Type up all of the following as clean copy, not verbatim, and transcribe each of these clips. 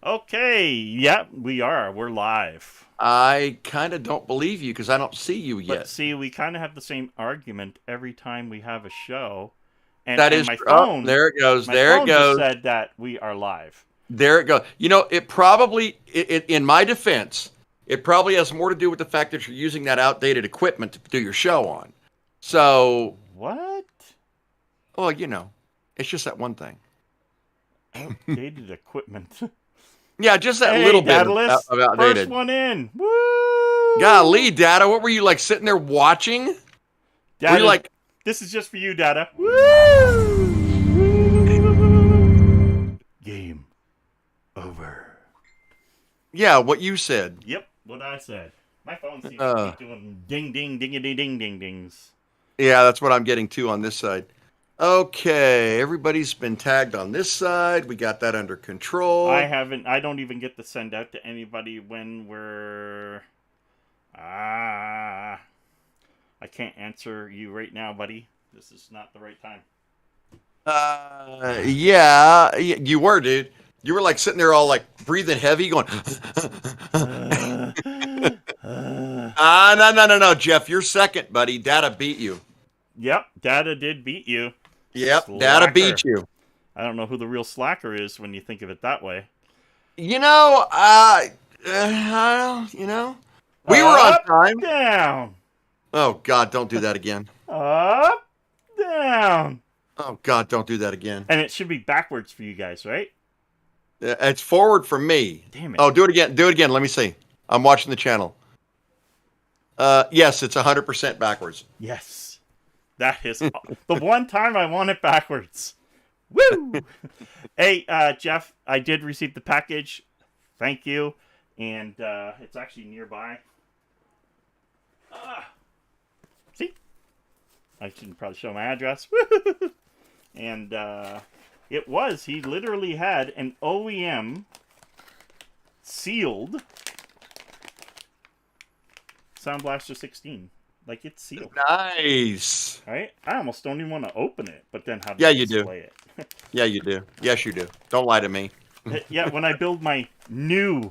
Okay, yep, we are. We're live. I kind of don't believe you because I don't see you But yet. see, we kind of have the same argument every time we have a show, and That and is, my oh, phone, there it goes. my There it phone just goes. said that we are live. There it goes. You know, it probably, in my defense, it probably has more to do with the fact that you're using that outdated equipment to do your show on. So, What? well, it's just that one thing. Outdated equipment. Yeah, just that Hey, little bit Daedalus, of first outdated. one in. Woo! Golly, Data, what were you like sitting there watching? Were you Dada, like, this is just for you, Dada. Woo! Game over. yeah, what you said? Yep, what I said. My phone seems to Uh, be doing ding ding ding ding ding ding dings. yeah, that's what I'm getting to on this side. Okay, everybody's been tagged on this side. We got that under control. I don't even get to send out to anybody when we're. I can't answer you right now, buddy. This is not the right time. Yeah, you were, dude. You were like sitting there all like breathing heavy, going. No, Jeff, you're second, buddy. Data beat you. Yep, Data did beat you. Yep, Slacker. Data beat you. I don't know who the real slacker is when you think of it that way. You know, we were on time. Down. Oh God, don't do that again. Up, down. Oh God, don't do that again. And it should be backwards for you guys, right? It's forward for me. Damn it. Oh, do it again. Do it again. Let me see. I'm watching the channel. Yes, it's 100% backwards. Yes. That is the one time I want it backwards. Woo! Hey, Jeff, I did receive the package. Thank you. And it's actually nearby. See? I shouldn't probably show my address. And he literally had an OEM sealed Sound Blaster 16. Like, it's sealed. Nice. Right? I almost don't even want to open it, but then how do Yeah, I you do. display it? Yeah, you do. Yes, you do. Don't lie to me. Yeah, when I build my new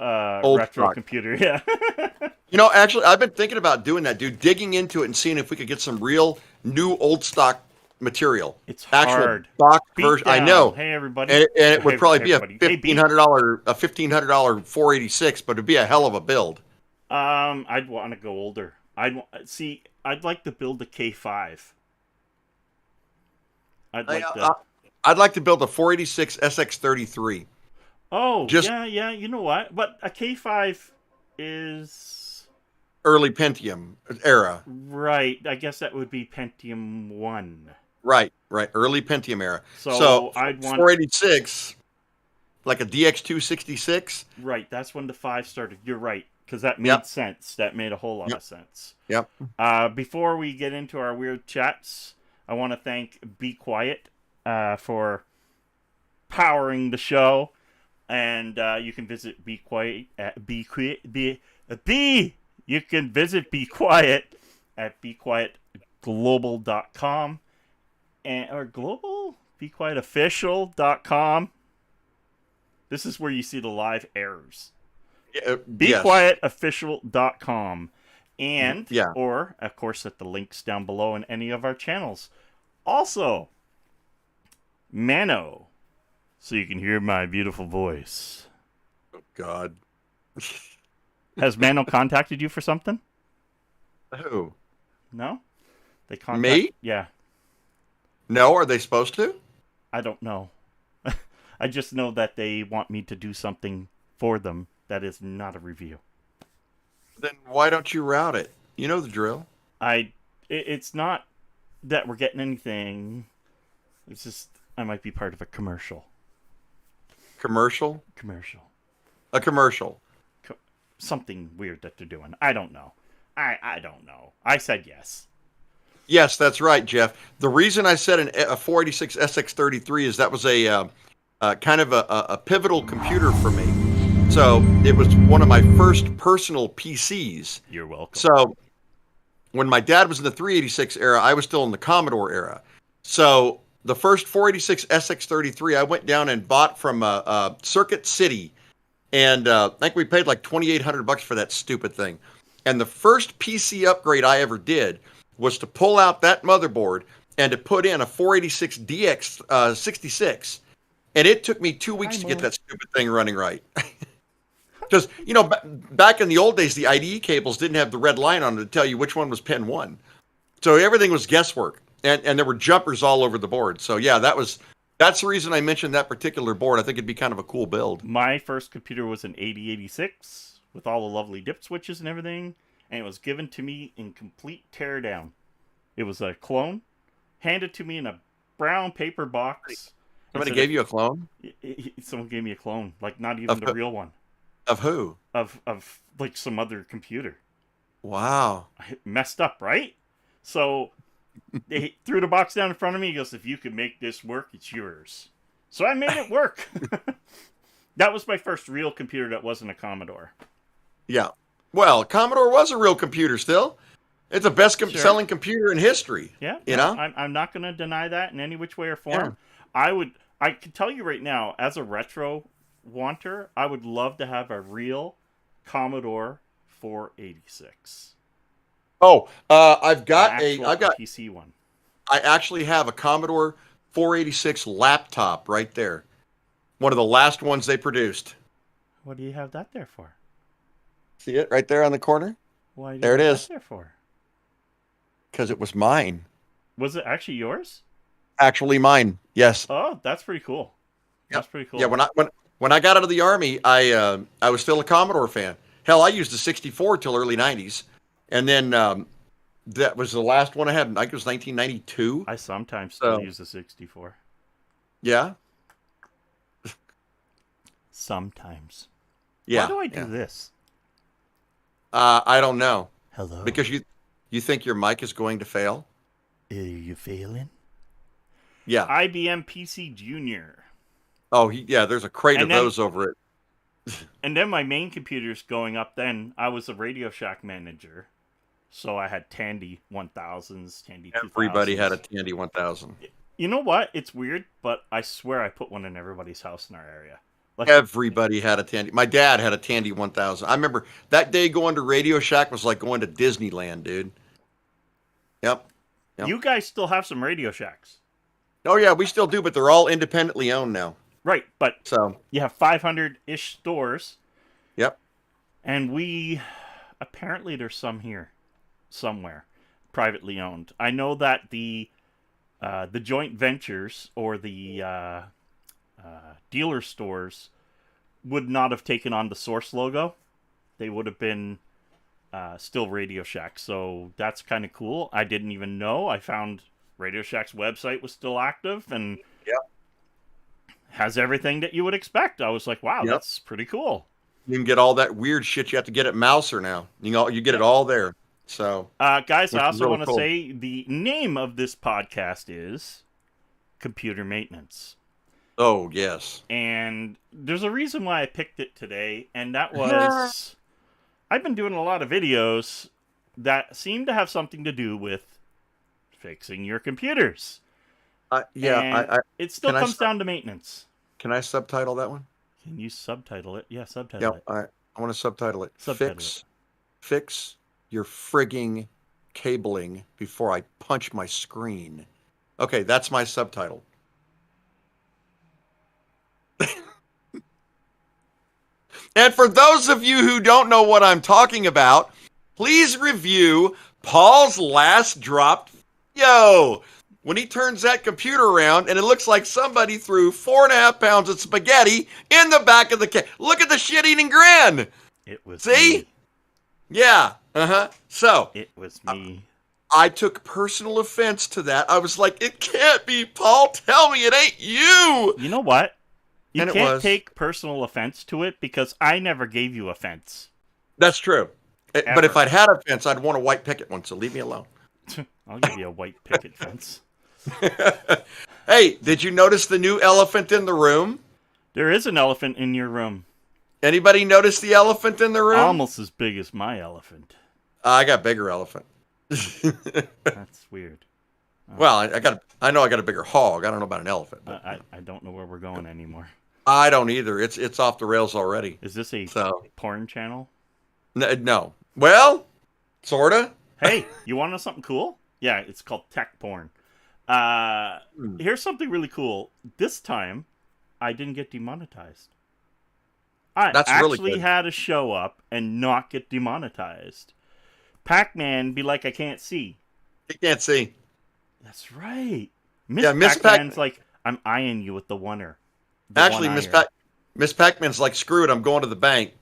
Old retro stock. computer, yeah. You know, actually, I've been thinking about doing that, dude. Digging into it and seeing if we could get some real new old stock material. It's Actual hard. stock Beat version. I down. know. Hey, everybody. And it would Hey, probably be everybody. Hey, beat. a $1,500 486, but it'd be a hell of a build. I'd want to go older. I'd like to build a K5. I'd like to build a 486 SX33. Oh, Just yeah, you know what? But a K5 is... early Pentium era. Right, I guess that would be Pentium 1. Right. Early Pentium era. So I'd want... 486, like a DX266. Right, that's when the 5 started. You're right, because that made sense. That made a whole lot of sense. Yep. Before we get into our weird chats, I want to thank Be Quiet for powering the show. And you can visit Be Quiet at You can visit Be Quiet at bequietglobal.com or global bequietofficial.com. This is where you see the live errors. Bequietofficial.com and or of course at the links down below in any of our channels. Also, Mano, so you can hear my beautiful voice. Oh God. Has Mano contacted you for something? Who? No? They Me? Yeah. No, are they supposed to? I don't know. I just know that they want me to do something for them that is not a review. Then why don't you route it? You know the drill. It's not that we're getting anything. It's just I might be part of a commercial. Commercial? A commercial. Something weird that they're doing. I don't know. I don't know. I said yes. Yes, that's right, Jeff. The reason I said a 486 SX33 is that was a kind of a pivotal computer for me. So it was one of my first personal PCs. You're welcome. So when my dad was in the 386 era, I was still in the Commodore era. So the first 486 SX33 I went down and bought from Circuit City, and I think we paid like $2,800 for that stupid thing. And the first PC upgrade I ever did was to pull out that motherboard and to put in a 486 DX66. And it took me 2 weeks to get that stupid thing running right. Because, back in the old days, the IDE cables didn't have the red line on it to tell you which one was pin 1. So everything was guesswork. And there were jumpers all over the board. So, yeah, that's the reason I mentioned that particular board. I think it'd be kind of a cool build. My first computer was an 8086 with all the lovely dip switches and everything. And it was given to me in complete teardown. It was a clone, handed to me in a brown paper box. Somebody gave you a clone? Someone gave me a clone, like not even the real one. Of who? Of like some other computer. Wow. I messed up, right? So they threw the box down in front of me. He goes, if you can make this work, it's yours. So I made it work. That was my first real computer that wasn't a Commodore. Yeah. Well, Commodore was a real computer still. It's the best selling computer in history. Yeah. You know? I'm not going to deny that in any which way or form. Yeah. I can tell you right now, as a retro wanter, I would love to have a real Commodore 486. Oh, I've got PC one. I actually have a Commodore 486 laptop right there. One of the last ones they produced. What do you have that there for? See it right there on the corner? Why? There it is. That there for? Because it was mine. Was it actually yours? Actually mine. Yes. Oh, that's pretty cool. Yep. That's pretty cool. Yeah, when I got out of the Army, I was still a Commodore fan. Hell, I used the 64 till early 90s. And then that was the last one I had. I think it was 1992. I sometimes still use the 64. Yeah? Sometimes. Yeah. Why do I do this? I don't know. Hello? Because you think your mic is going to fail? Are you failing? Yeah. IBM PC Junior. Oh, there's a crate of those over it. And then my main computer's going up then. I was a Radio Shack manager. So I had Tandy 1000s, Tandy 2000s. Everybody had a Tandy 1000. You know what? It's weird, but I swear I put one in everybody's house in our area. Like, everybody had a Tandy. My dad had a Tandy 1000. I remember that day going to Radio Shack was like going to Disneyland, dude. Yep. You guys still have some Radio Shacks. Oh, yeah, we still do, but they're all independently owned now. Right, but so you have 500-ish stores. Yep. And apparently there's some here somewhere, privately owned. I know that the joint ventures or the dealer stores would not have taken on the Source logo. They would have been still Radio Shack. So that's kind of cool. I didn't even know. I found Radio Shack's website was still active and has everything that you would expect. I was like, wow, that's pretty cool. You can get all that weird shit you have to get at Mouser now. You get it all there. So, guys, I also want to say the name of this podcast is Computer Maintenance. Oh, yes. And there's a reason why I picked it today, and that was I've been doing a lot of videos that seem to have something to do with fixing your computers. It still comes down to maintenance. Can I subtitle that one? Can you subtitle it? Yeah, subtitle it. I want to subtitle it. Fix your frigging cabling before I punch my screen. Okay, that's my subtitle. And for those of you who don't know what I'm talking about, please review Paul's last dropped video. When he turns that computer around and it looks like somebody threw 4.5 pounds of spaghetti in the back of the case. Look at the shit-eating grin. It was See? Me. Yeah. Uh-huh. So. It was me. I took personal offense to that. I was like, it can't be Paul. Tell me it ain't you. You know what? You can't take personal offense to it because I never gave you offense. That's true. Ever. But if I'd had offense, I'd want a white picket one, so leave me alone. I'll give you a white picket fence. Hey, did you notice the new elephant in the room? There is an elephant in your room. Anybody notice the elephant in the room? Almost as big as my elephant. I got bigger elephant. That's weird. Oh, Well, I know I got a bigger hog. I don't know about an elephant, but I don't know where we're going anymore. I don't either. It's off the rails already. Is this a So porn channel? no. Well, sorta. Hey, you want to know something cool? Yeah, it's called tech porn. Hmm. Here's something really cool. This time, I didn't get demonetized. I That's really actually good. had to show up and not get demonetized. Pac-Man be like, I can't see. You can't see. That's right. Yeah, Miss Pac-Man's like, I'm eyeing you with the oneer. The Actually, one-eyer. Miss Pac-Man's like, screw it, I'm going to the bank.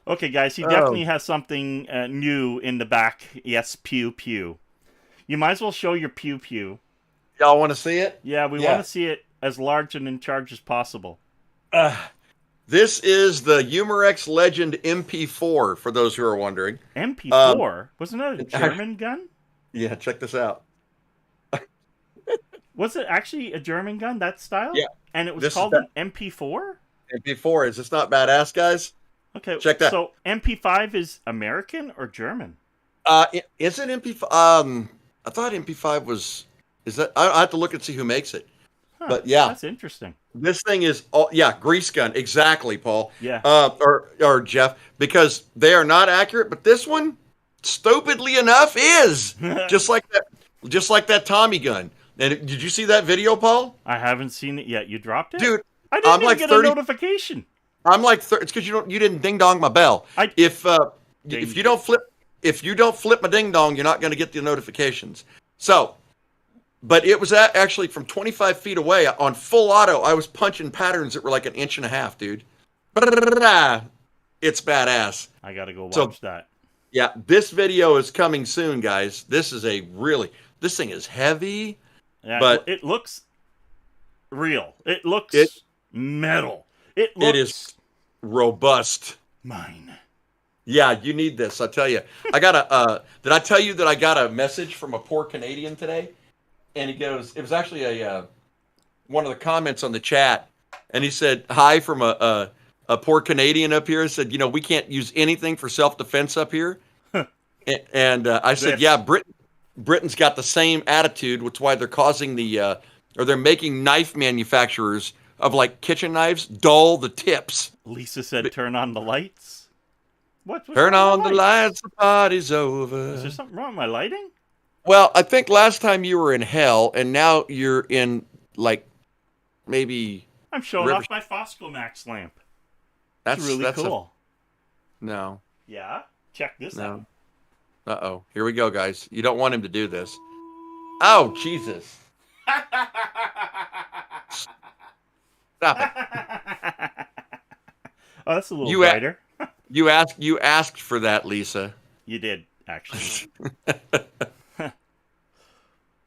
Okay, guys, he Oh. definitely has something new in the back. Yes, pew pew. You might as well show your pew pew. Y'all want to see it? Yeah, we want to see it as large and in charge as possible. This is the Humorex Legend MP4, for those who are wondering. MP4? Wasn't that a German gun? Yeah, check this out. Was it actually a German gun, that style? Yeah. And it was This is called an MP4? MP4, is this not badass, guys? Okay, Check that. So MP5 is American or German? Is it MP5? I thought MP5 was. Is that? I have to look and see who makes it. Huh, But yeah, that's interesting. this thing is. Grease gun. Exactly, Paul. Yeah. Or Jeff, because they are not accurate. But this one, stupidly enough, is just like that. Just like that Tommy gun. And did you see that video, Paul? I haven't seen it yet. You dropped it, Dude, I didn't I'm even like get 30 a notification. I'm like, it's because you didn't ding dong my bell. If you don't flip my ding dong, you're not going to get the notifications. So, but it was actually from 25 feet away on full auto. I was punching patterns that were like 1.5 inches, dude. It's badass. I gotta go watch that. Yeah, this video is coming soon, guys. This thing is heavy, Yeah, but it looks real. It looks metal. It is robust. Mine. Yeah, you need this. I tell you. I got did I tell you that I got a message from a poor Canadian today? And he goes, it was actually one of the comments on the chat, and he said, "Hi from a poor Canadian up here." He said, we can't use anything for self-defense up here. and I said, "Yeah, Britain's got the same attitude, which is why they're causing or they're making knife manufacturers of like kitchen knives dull the tips." Lisa said, "Turn on the lights." What's Turn on the lights, the party's over. Is there something wrong with my lighting? Well, I think last time you were in hell, and now you're in like maybe. I'm showing off my Fosco Max lamp. That's really cool. No. Yeah, check this out. Uh-oh. Here we go, guys. You don't want him to do this. Oh, Jesus. Stop it. Oh, that's a little brighter. You asked for that, Lisa. You did, actually.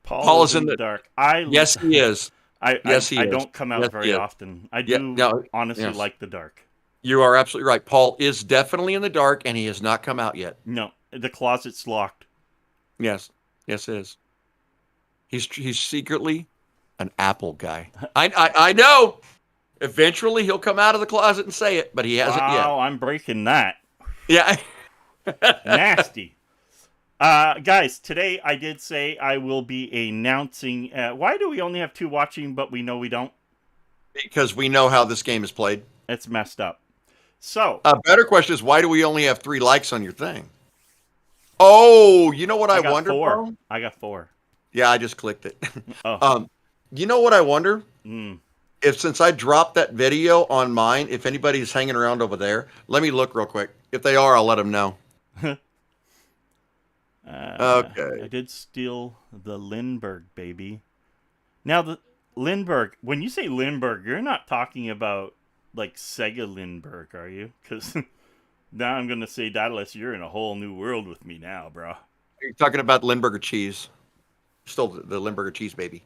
Paul is in the dark. Yes, he is. I is. don't come out very often. I do honestly like the dark. You are absolutely right. Paul is definitely in the dark, and he has not come out yet. No, the closet's locked. Yes, it is. He's secretly an Apple guy. I know. Eventually, he'll come out of the closet and say it, but he hasn't yet. Oh, I'm breaking that. Yeah. Nasty. Guys, today I did say I will be announcing. Why do we only have 2 watching, but we know we don't? Because we know how this game is played. It's messed up. So, a better question is, why do we only have 3 likes on your thing? Oh, you know what I wonder? 4. I got 4. Yeah, I just clicked it. Oh. You know what I wonder? Mm. If since I dropped that video on mine, if anybody's hanging around over there, let me look real quick. If they are, I'll let them know. Okay. I did steal the Lindbergh, baby. Now, the Lindbergh, when you say Lindbergh, you're not talking about, like, Sega Lindbergh, are you? Because now I'm going to say Daedalus, you're in a whole new world with me now, bro. You're talking about Lindbergh cheese. Still the Lindbergh cheese, baby.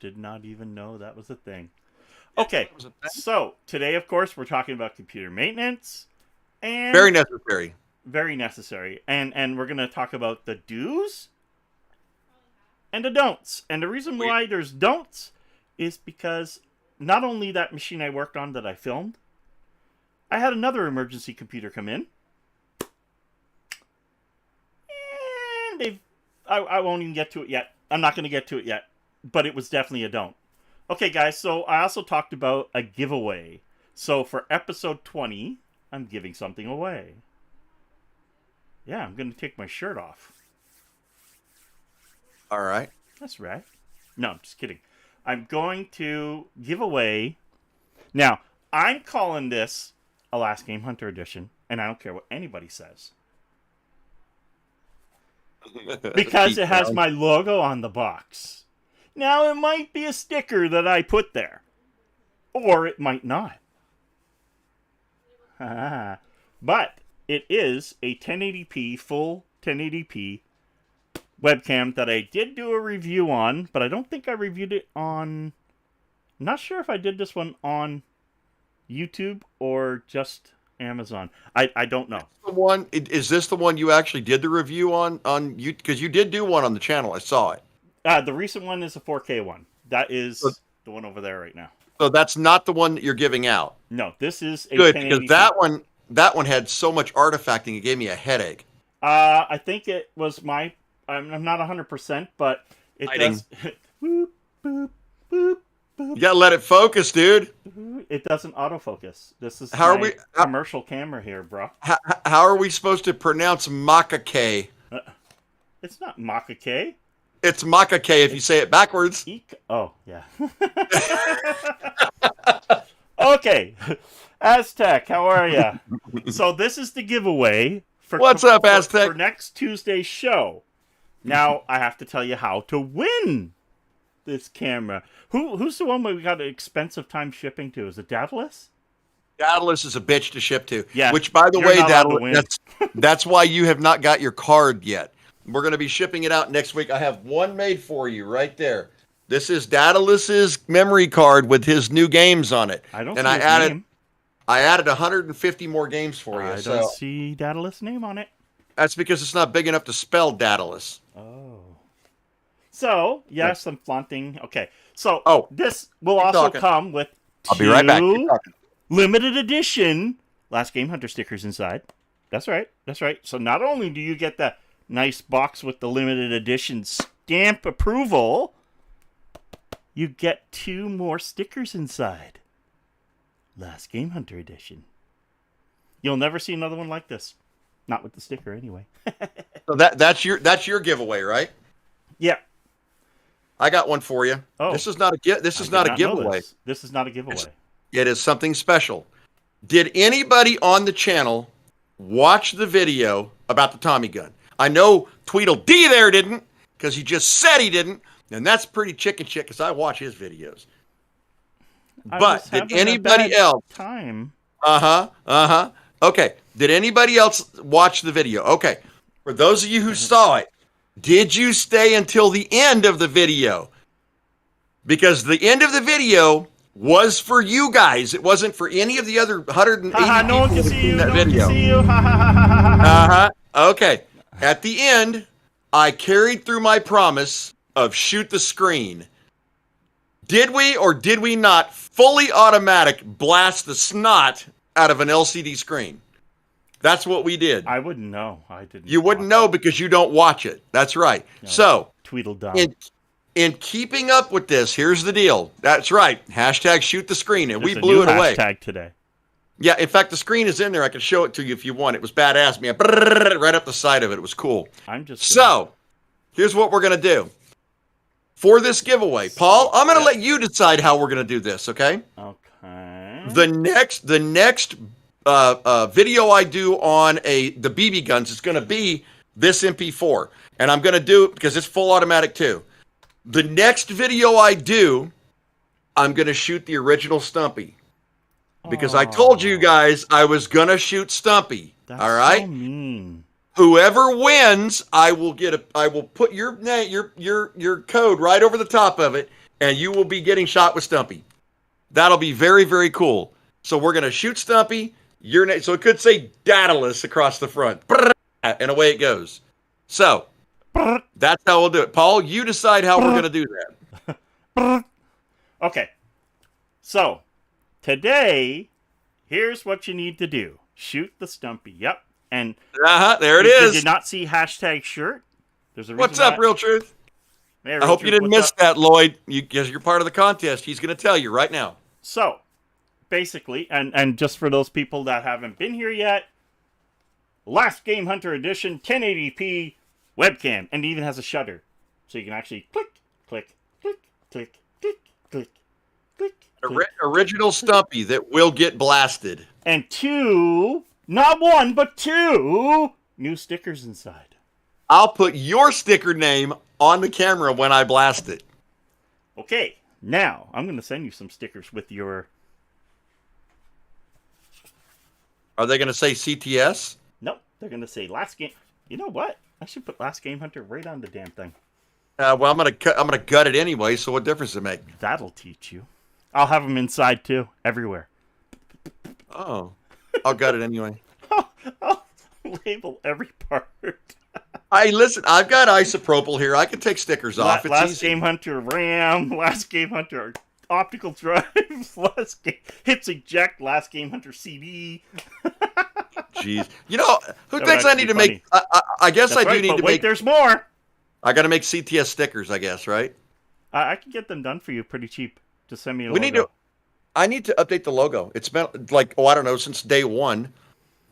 Did not even know that was a thing. Okay, so today, of course, we're talking about computer maintenance. And very necessary. Very necessary. And we're going to talk about the do's and the don'ts. And the reason why there's don'ts is because not only that machine I worked on that I filmed, I had another emergency computer come in. I won't even get to it yet. I'm not going to get to it yet, but it was definitely a don't. Okay, guys, so I also talked about a giveaway. So for episode 20, I'm giving something away. Yeah, I'm going to take my shirt off. All right. That's right. No, I'm just kidding. I'm going to give away... Now, I'm calling this a Last Game Hunter edition, and I don't care what anybody says. Because it has my logo on the box. Now, it might be a sticker that I put there. Or it might not. But it is a 1080p, full 1080p webcam that I did do a review on, but I don't think I reviewed it on... I'm not sure if I did this one on YouTube or just Amazon. I don't know. Is this the one you actually did the review on you? Because you did do one on the channel. I saw it. The recent one is a 4K one. That is the one over there right now. So that's not the one that you're giving out. No, this is a good 1080p. Because that one had so much artifacting it gave me a headache. I think it was my... I'm not 100%, but it does... Boop, boop, boop, boop. You gotta let it focus, dude. It doesn't autofocus. This is commercial camera here, bro. How are we supposed to pronounce Maca-K? It's not Maca-K. It's Maca-K if you say it backwards. Oh, yeah. Okay. Aztec, how are ya? So this is the giveaway. What's up, Aztec? For next Tuesday's show. Now, I have to tell you how to win this camera. Who's the one where we got an expensive time shipping to? Is it Daedalus? Daedalus is a bitch to ship to. Yeah. Which, by the way, Daedalus, that's why you have not got your card yet. We're going to be shipping it out next week. I have one made for you right there. This is Daedalus's memory card with his new games on it. I don't see his name. I added 150 more games for you. I don't see Daedalus' name on it. That's because it's not big enough to spell Daedalus. Oh. So, yes, I'm flaunting. Okay. So, this will also come with I'll be right back. limited edition Last Game Hunter stickers inside. That's right. That's right. So, not only do you get the nice box with the limited edition stamp approval, you get 2 more stickers inside. Last Game Hunter edition. You'll never see another one like this. Not with the sticker, anyway. So that's your giveaway, right? Yeah. I got one for you. Oh, this is not a giveaway. This is not a giveaway. It is something special. Did anybody on the channel watch the video about the Tommy gun? I know Tweedle D there didn't, because he just said he didn't, and that's pretty chicken shit because I watch his videos. But did anybody else? Okay. Did anybody else watch the video? Okay. For those of you who saw it, did you stay until the end of the video? Because the end of the video was for you guys. It wasn't for any of the other 180 no one people can see you. that No video. one can see you. Okay. At the end, I carried through my promise of shoot the screen. Did we or did we not fully automatic blast the snot out of an LCD screen? That's what we did. I wouldn't know. I didn't. You wouldn't know because you don't watch it. That's right. No, so, Tweedledum. In keeping up with this, here's the deal. That's right. Hashtag shoot the screen, and There's we blew it away. Hashtag today. Yeah, in fact, the screen is in there. I can show it to you if you want. It was badass. Man, right up the side of it. It was cool. So, here's what we're going to do. For this giveaway, Paul, I'm going to let you decide how we're going to do this, okay? Okay. The next video I do on the BB guns is going to be this MP4. And I'm going to do it because it's full automatic too. The next video I do, I'm going to shoot the original Stumpy. Because I told you guys I was going to shoot Stumpy. That's all right? So mean. Whoever wins, I will put your code right over the top of it, and you will be getting shot with Stumpy. That'll be very, very cool. So we're going to shoot Stumpy. So it could say Daedalus across the front. And away it goes. So that's how we'll do it. Paul, you decide how we're going to do that. Okay. So today, here's what you need to do. Shoot the Stumpy. Yep. And there it is. Did you not see hashtag shirt? There's a reason What's up, Real Truth? Hey, I hope you didn't miss that, Lloyd. Because you're part of the contest. He's going to tell you right now. So, basically, and just for those people that haven't been here yet, Last Game Hunter Edition 1080p webcam, and it even has a shutter, so you can actually click, click, click, click, click, click, click. Original Stumpy that will get blasted. And 2, not 1, but 2 new stickers inside. I'll put your sticker name on the camera when I blast it. Okay, now I'm going to send you some stickers with your... Are they going to say CTS? Nope, they're going to say Last Game... You know what? I should put Last Game Hunter right on the damn thing. Well, I'm gonna gut it anyway. So what difference does it make? That'll teach you. I'll have them inside too, everywhere. Oh, I'll gut it anyway. I'll label every part. Listen. I've got isopropyl here. I can take stickers off. It's Last easy. Game Hunter RAM. Last Game Hunter optical drive. Last game hits eject. Last Game Hunter CD. Jeez, you know who thinks I need to make? I guess I do need to make. There's more. I got to make CTS stickers, I guess, right? I can get them done for you pretty cheap. Just send me a logo. I need to update the logo. It's been like, I don't know, since day one.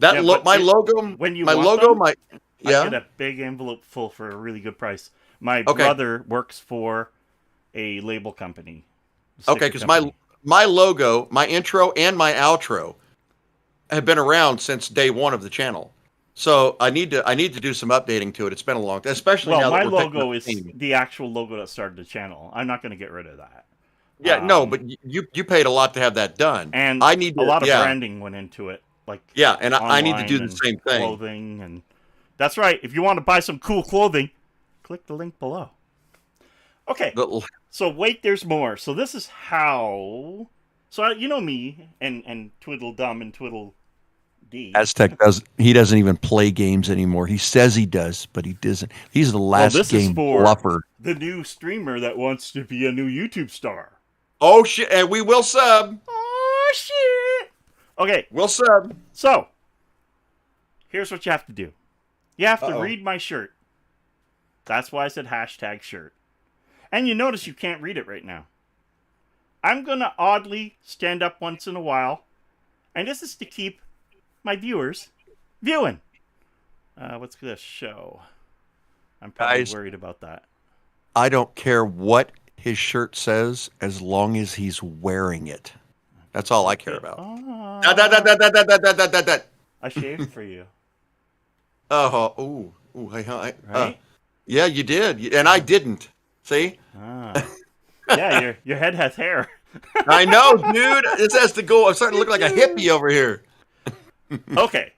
My logo. When you my want logo, them, I get a big envelope full for a really good price. My brother works for a label company. Okay, because my logo, my intro, and my outro have been around since day one of the channel. So I need to do some updating to it. It's been a long time, especially now that my logo is the actual logo that started the channel. I'm not going to get rid of that. Yeah, no, but you paid a lot to have that done, and a lot of branding went into it. And I need to do the same thing. Clothing, and that's right. If you want to buy some cool clothing, click the link below. Okay, so wait, there's more. So this is how. So you know me and Twiddledum and Twiddle. Aztec doesn't even play games anymore. He says he does, but he doesn't. He's the last game bluffer. The new streamer that wants to be a new YouTube star. Oh shit! And we will sub. Oh shit! Okay, we'll sub. So here's what you have to do. You have to read my shirt. That's why I said #shirt. And you notice you can't read it right now. I'm gonna oddly stand up once in a while, and this is to keep my viewers viewing. What's this show? I'm probably worried about that. I don't care what his shirt says as long as he's wearing it. That's all I care about. I shaved for you. Right? Yeah, you did, and I didn't. See? Yeah, your head has hair. I know, dude. This has to go. I'm starting to look like a hippie over here. Okay.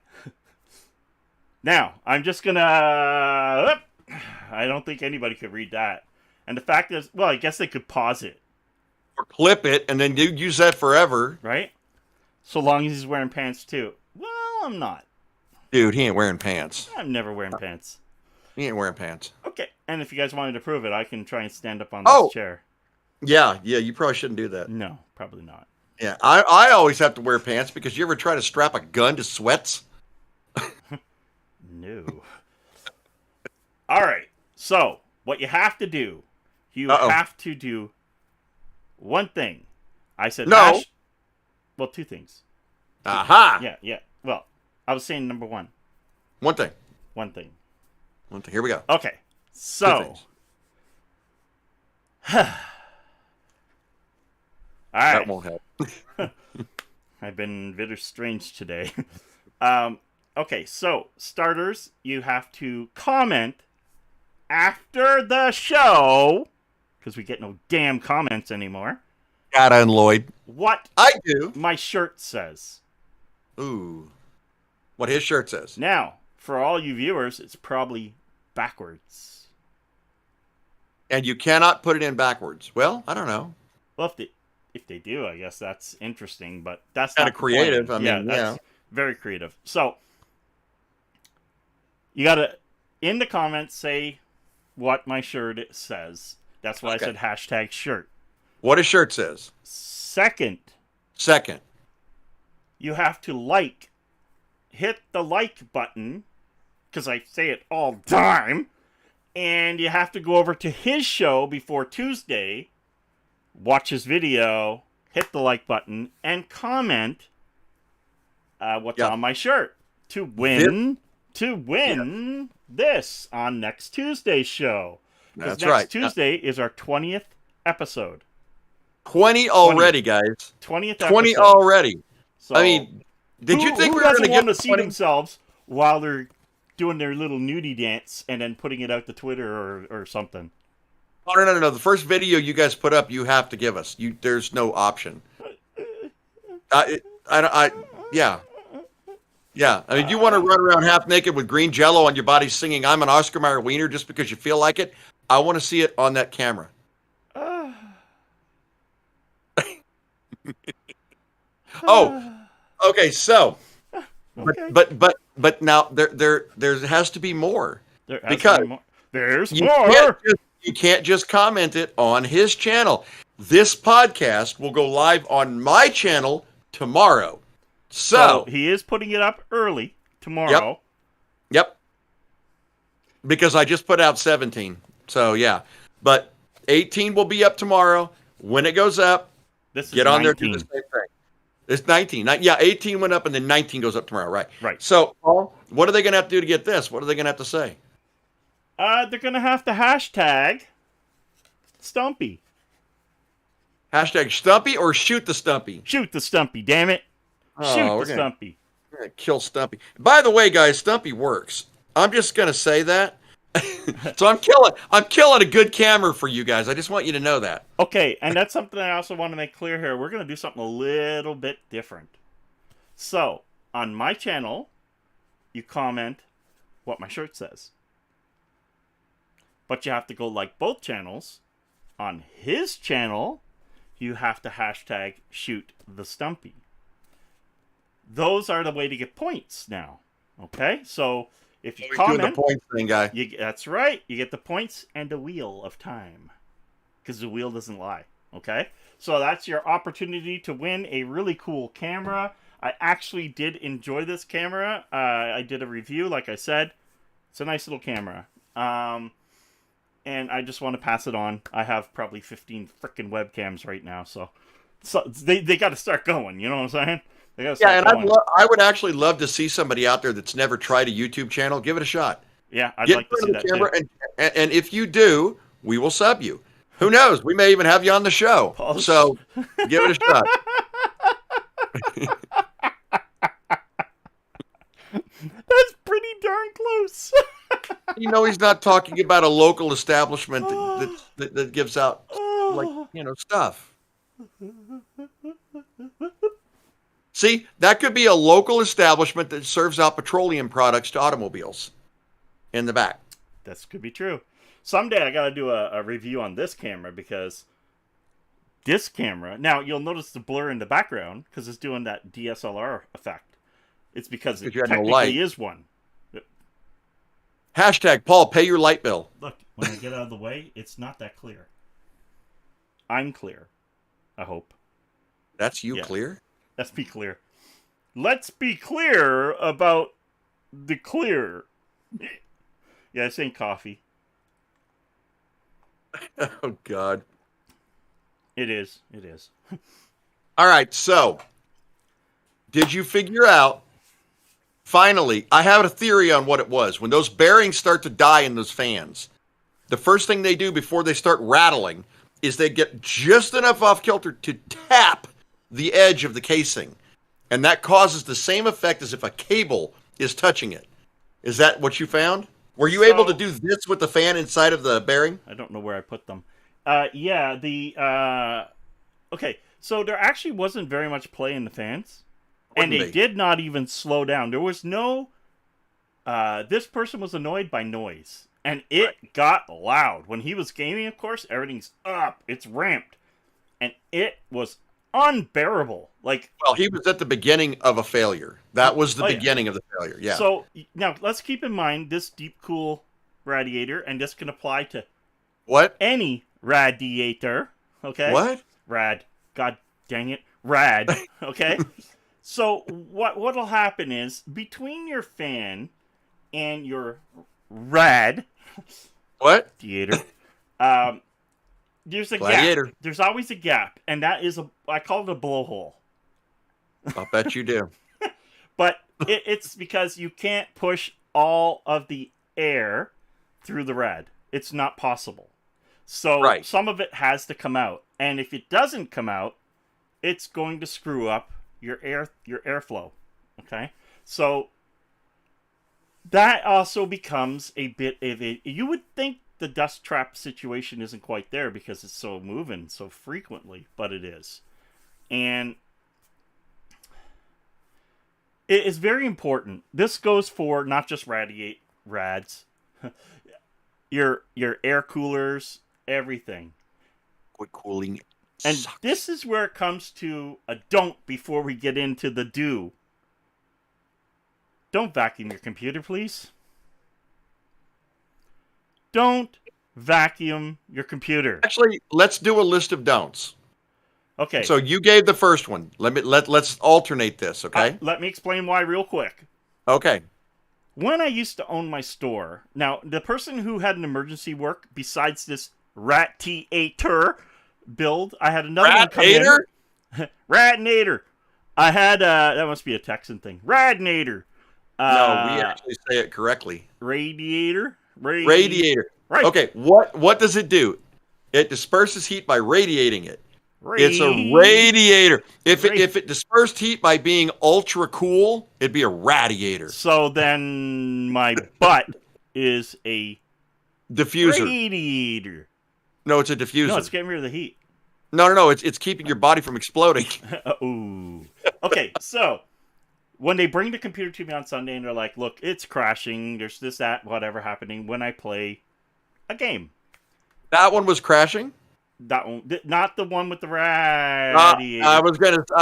Now, I'm just gonna... I don't think anybody could read that. And the fact is, well, I guess they could pause it. Or clip it, and then use that forever. Right? So long as he's wearing pants, too. Well, I'm not. Dude, he ain't wearing pants. I'm never wearing pants. He ain't wearing pants. Okay. And if you guys wanted to prove it, I can try and stand up on this chair. Yeah, you probably shouldn't do that. No, probably not. Yeah, I always have to wear pants because you ever try to strap a gun to sweats? No. All right. So, what you have to do, have to do one thing. I said no. Well, two things. Aha. Yeah. Well, I was saying number one. One thing. Here we go. Okay. So. All right. That won't help. I've been very strange today. Okay, so starters, you have to comment after the show, because we get no damn comments anymore. Got and Lloyd. What I do. My shirt says. Ooh. What his shirt says. Now, for all you viewers, it's probably backwards. And you cannot put it in backwards. Well, I don't know. Well, if they do, I guess that's interesting, but that's kind of creative. I mean, that's very creative. So, you got to, in the comments, say what my shirt says. That's why I said #shirt. What his shirt says. Second. You have to hit the like button, because I say it all the time, And you have to go over to his show before Tuesday, watch his video, hit the like button, and comment what's on my shirt to win this on next Tuesday's show. Because next Tuesday is our 20th episode. 20 already, guys. 20th 20 episode. already. So, I mean, did you think we were going to get to see themselves while they're doing their little nudie dance and then putting it out to Twitter or something? Oh, no. The first video you guys put up, you have to give us. There's no option. Yeah. I mean, you want to run around half naked with green jello on your body singing "I'm an Oscar Mayer wiener" just because you feel like it? I want to see it on that camera. Okay. So, but now there has to be more. There's more. You can't just comment it on his channel. This podcast will go live on my channel tomorrow. So he is putting it up early tomorrow. Yep. Because I just put out 17. So yeah. But 18 will be up tomorrow. When it goes up, get on 19. There, do the same thing. It's 19. 18 went up and then 19 goes up tomorrow. Right. So, Paul, what are they going to have to do to get this? What are they going to have to say? They're going to have to hashtag Stumpy. Hashtag Stumpy or shoot the Stumpy? Shoot the Stumpy, damn it. Shoot the Stumpy. We're going to kill Stumpy. By the way, guys, Stumpy works. I'm just going to say that. So I'm killing a good camera for you guys. I just want you to know that. Okay, and that's something I also want to make clear here. We're going to do something a little bit different. So, on my channel, you comment what my shirt says. But you have to go like both channels. On his channel, you have to hashtag shoot the Stumpy. Those are the way to get points now. Okay? So, if you comment... doing the points thing, guy. That's right. You get the points and the wheel of time. Because the wheel doesn't lie. Okay? So, that's your opportunity to win a really cool camera. I actually did enjoy this camera. I did a review, like I said. It's a nice little camera. And I just want to pass it on. I have probably 15 freaking webcams right now, so they got to start going. You know what I'm saying? They got to start going. I would actually love to see somebody out there that's never tried a YouTube channel. Give it a shot. Yeah, I'd like to see that too. And if you do, we will sub you. Who knows? We may even have you on the show. So give it a shot. That's pretty darn close. You know, he's not talking about a local establishment that gives out stuff. See, that could be a local establishment that serves out petroleum products to automobiles in the back. This could be true. Someday I got to do a review on this camera because this camera, now you'll notice the blur in the background because it's doing that DSLR effect. It's because it technically is one. Hashtag Paul, pay your light bill. Look, when I get out of the way, it's not that clear. I'm clear. I hope. That's you clear? Let's be clear. Let's be clear about the clear. Yeah, this ain't coffee. Oh, God. It is. All right, so did you figure out, finally, I have a theory on what it was. When those bearings start to die in those fans, the first thing they do before they start rattling is they get just enough off kilter to tap the edge of the casing. And that causes the same effect as if a cable is touching it. Is that what you found? Were you able to do this with the fan inside of the bearing? I don't know where I put them. Okay, so there actually wasn't very much play in the fans. And they did not even slow down. There was no... this person was annoyed by noise. And it got loud. When he was gaming, of course, everything's up. It's ramped. And it was unbearable. Well, he was at the beginning of a failure. That was the beginning of the failure, yeah. So, now, let's keep in mind this deep cool radiator, and this can apply to... What? Any radiator, okay? What? Rad. God dang it. Rad, okay? So, what'll happen is, between your fan and your rad, What? Theater. Um, there's a Gladiator. gap. There's always a gap, and that is I call it a blowhole. I'll bet you do. But it's because you can't push all of the air through the red. It's not possible. So Right. some of it has to come out, and if it doesn't come out, it's going to screw up your airflow. Okay, so that also becomes a bit of a. You would think the dust trap situation isn't quite there because it's so moving so frequently, but it is, and it is very important. This goes for not just rads, your air coolers, everything. Quick cooling. And sucks. this is where it comes to a don't before we get into the do. Don't vacuum your computer, please. Don't vacuum your computer. Actually, let's do a list of don'ts. Okay. So you gave the first one. Let's alternate this, okay? Let me explain why real quick. Okay. When I used to own my store, now the person who had an emergency work besides this Rat-T-8er build, I had another one come in. Radnator. I had that must be a Texan thing. Radnator. No, we actually say it correctly. Radiator. Radiator. Right. Okay. What does it do? It disperses heat by radiating it. It's a radiator. If it dispersed heat by being ultra cool, it'd be a radiator. So then my butt is a diffuser. Radiator. No, it's a diffuser. No, it's getting rid of the heat. No. It's keeping your body from exploding. Ooh. Okay, so when they bring the computer to me on Sunday and they're like, look, it's crashing, there's this, that, whatever happening when I play a game. That one was crashing? That one, not the one with the radiator. I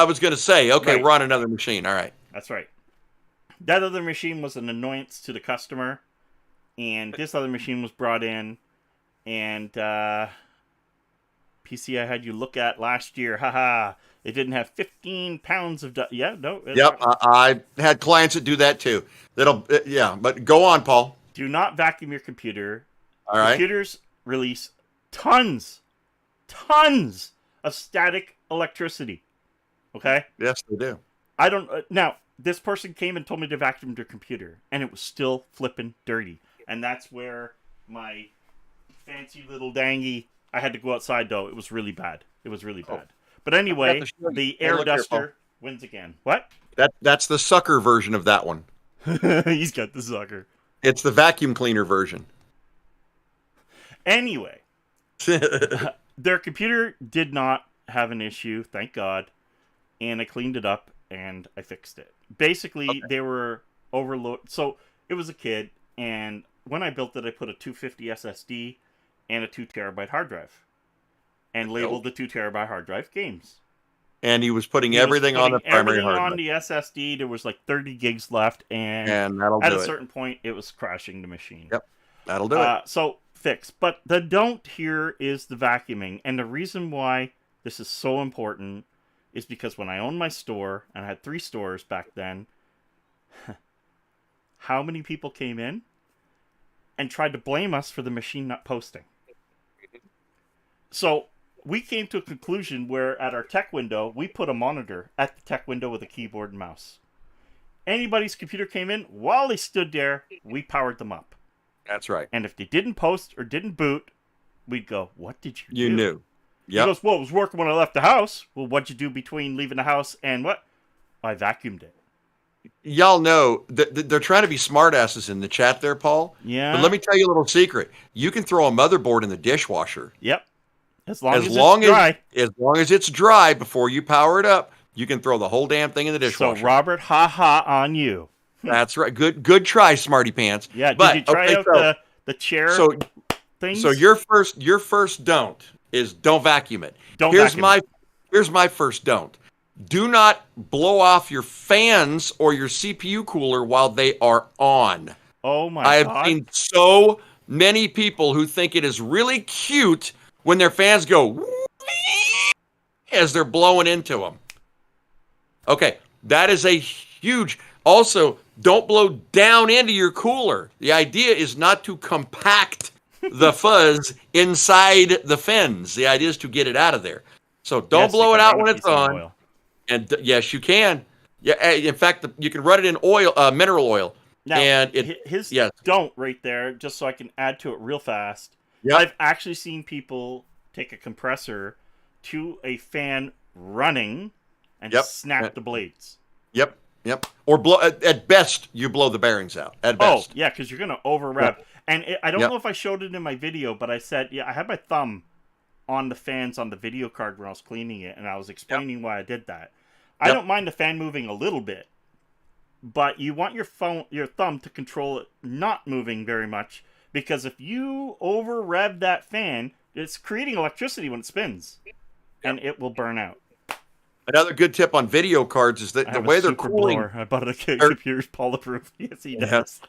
was gonna say, okay, right. We're on another machine. All right. That's right. That other machine was an annoyance to the customer, and this other machine was brought in, and PC I had you look at last year, haha, it didn't have 15 pounds of yeah, no. Yep, I had clients that do that too. Yeah, but go on, Paul. Do not vacuum your computer. All right. Computers release tons of static electricity. Okay? Yes, they do. I don't now, this person came and told me to vacuum their computer, and it was still flipping dirty. And that's where my fancy little dangy, I had to go outside though. It was really bad. But anyway, the air duster wins again. What? That's the sucker version of that one. He's got the sucker. It's the vacuum cleaner version. Anyway, their computer did not have an issue, thank God, and I cleaned it up and I fixed it. Basically, They were overloaded. So it was a kid, and when I built it, I put a 250 SSD and a 2 terabyte hard drive, and labeled the 2 terabyte hard drive games. And he was putting everything on the primary hard drive. On the SSD, there was like 30 gigs left, and that'll at do a it. certain point, it was crashing the machine. Yep, that'll do it. So fix. But the don't here is the vacuuming, and the reason why this is so important is because when I owned my store, and I had 3 stores back then, how many people came in and tried to blame us for the machine not posting? So we came to a conclusion where at our tech window, we put a monitor at the tech window with a keyboard and mouse. Anybody's computer came in, while they stood there, we powered them up. That's right. And if they didn't post or didn't boot, we'd go, what did you do? You knew. Yep. He goes, well, it was working when I left the house. Well, what'd you do between leaving the house and what? I vacuumed it. Y'all know that they're trying to be smartasses in the chat there, Paul. Yeah. But let me tell you a little secret. You can throw a motherboard in the dishwasher. Yep. As long as it's dry. As long as it's dry before you power it up, you can throw the whole damn thing in the dishwasher. So, Robert, ha on you. That's right. Good try, smarty pants. Yeah, did you try out the chair things? So your first don't is don't vacuum it. Here's my first don't. Do not blow off your fans or your CPU cooler while they are on. Oh my I God. have seen so many people who think it is really cute when their fans go as they're blowing into them. Okay, that is a huge... Also, don't blow down into your cooler. The idea is not to compact the fuzz inside the fins. The idea is to get it out of there. So don't blow it out when it's on. Oil. And yes, you can. Yeah, in fact, you can run it in oil, mineral oil. Now, and don't right there, just so I can add to it real fast. Yep. I've actually seen people take a compressor to a fan running and snap the blades. Yep. Or blow. At best, you blow the bearings out. At best. Oh, yeah, because you're going to over-rev. Yep. And I don't know if I showed it in my video, but I said, I had my thumb on the fans on the video card when I was cleaning it, and I was explaining why I did that. I don't mind the fan moving a little bit, but you want your thumb to control it not moving very much, because if you over-rev that fan, it's creating electricity when it spins, and it will burn out. Another good tip on video cards is that the way they're cooling. Blower. I bought a computer's Paul-approved. Yes, he does.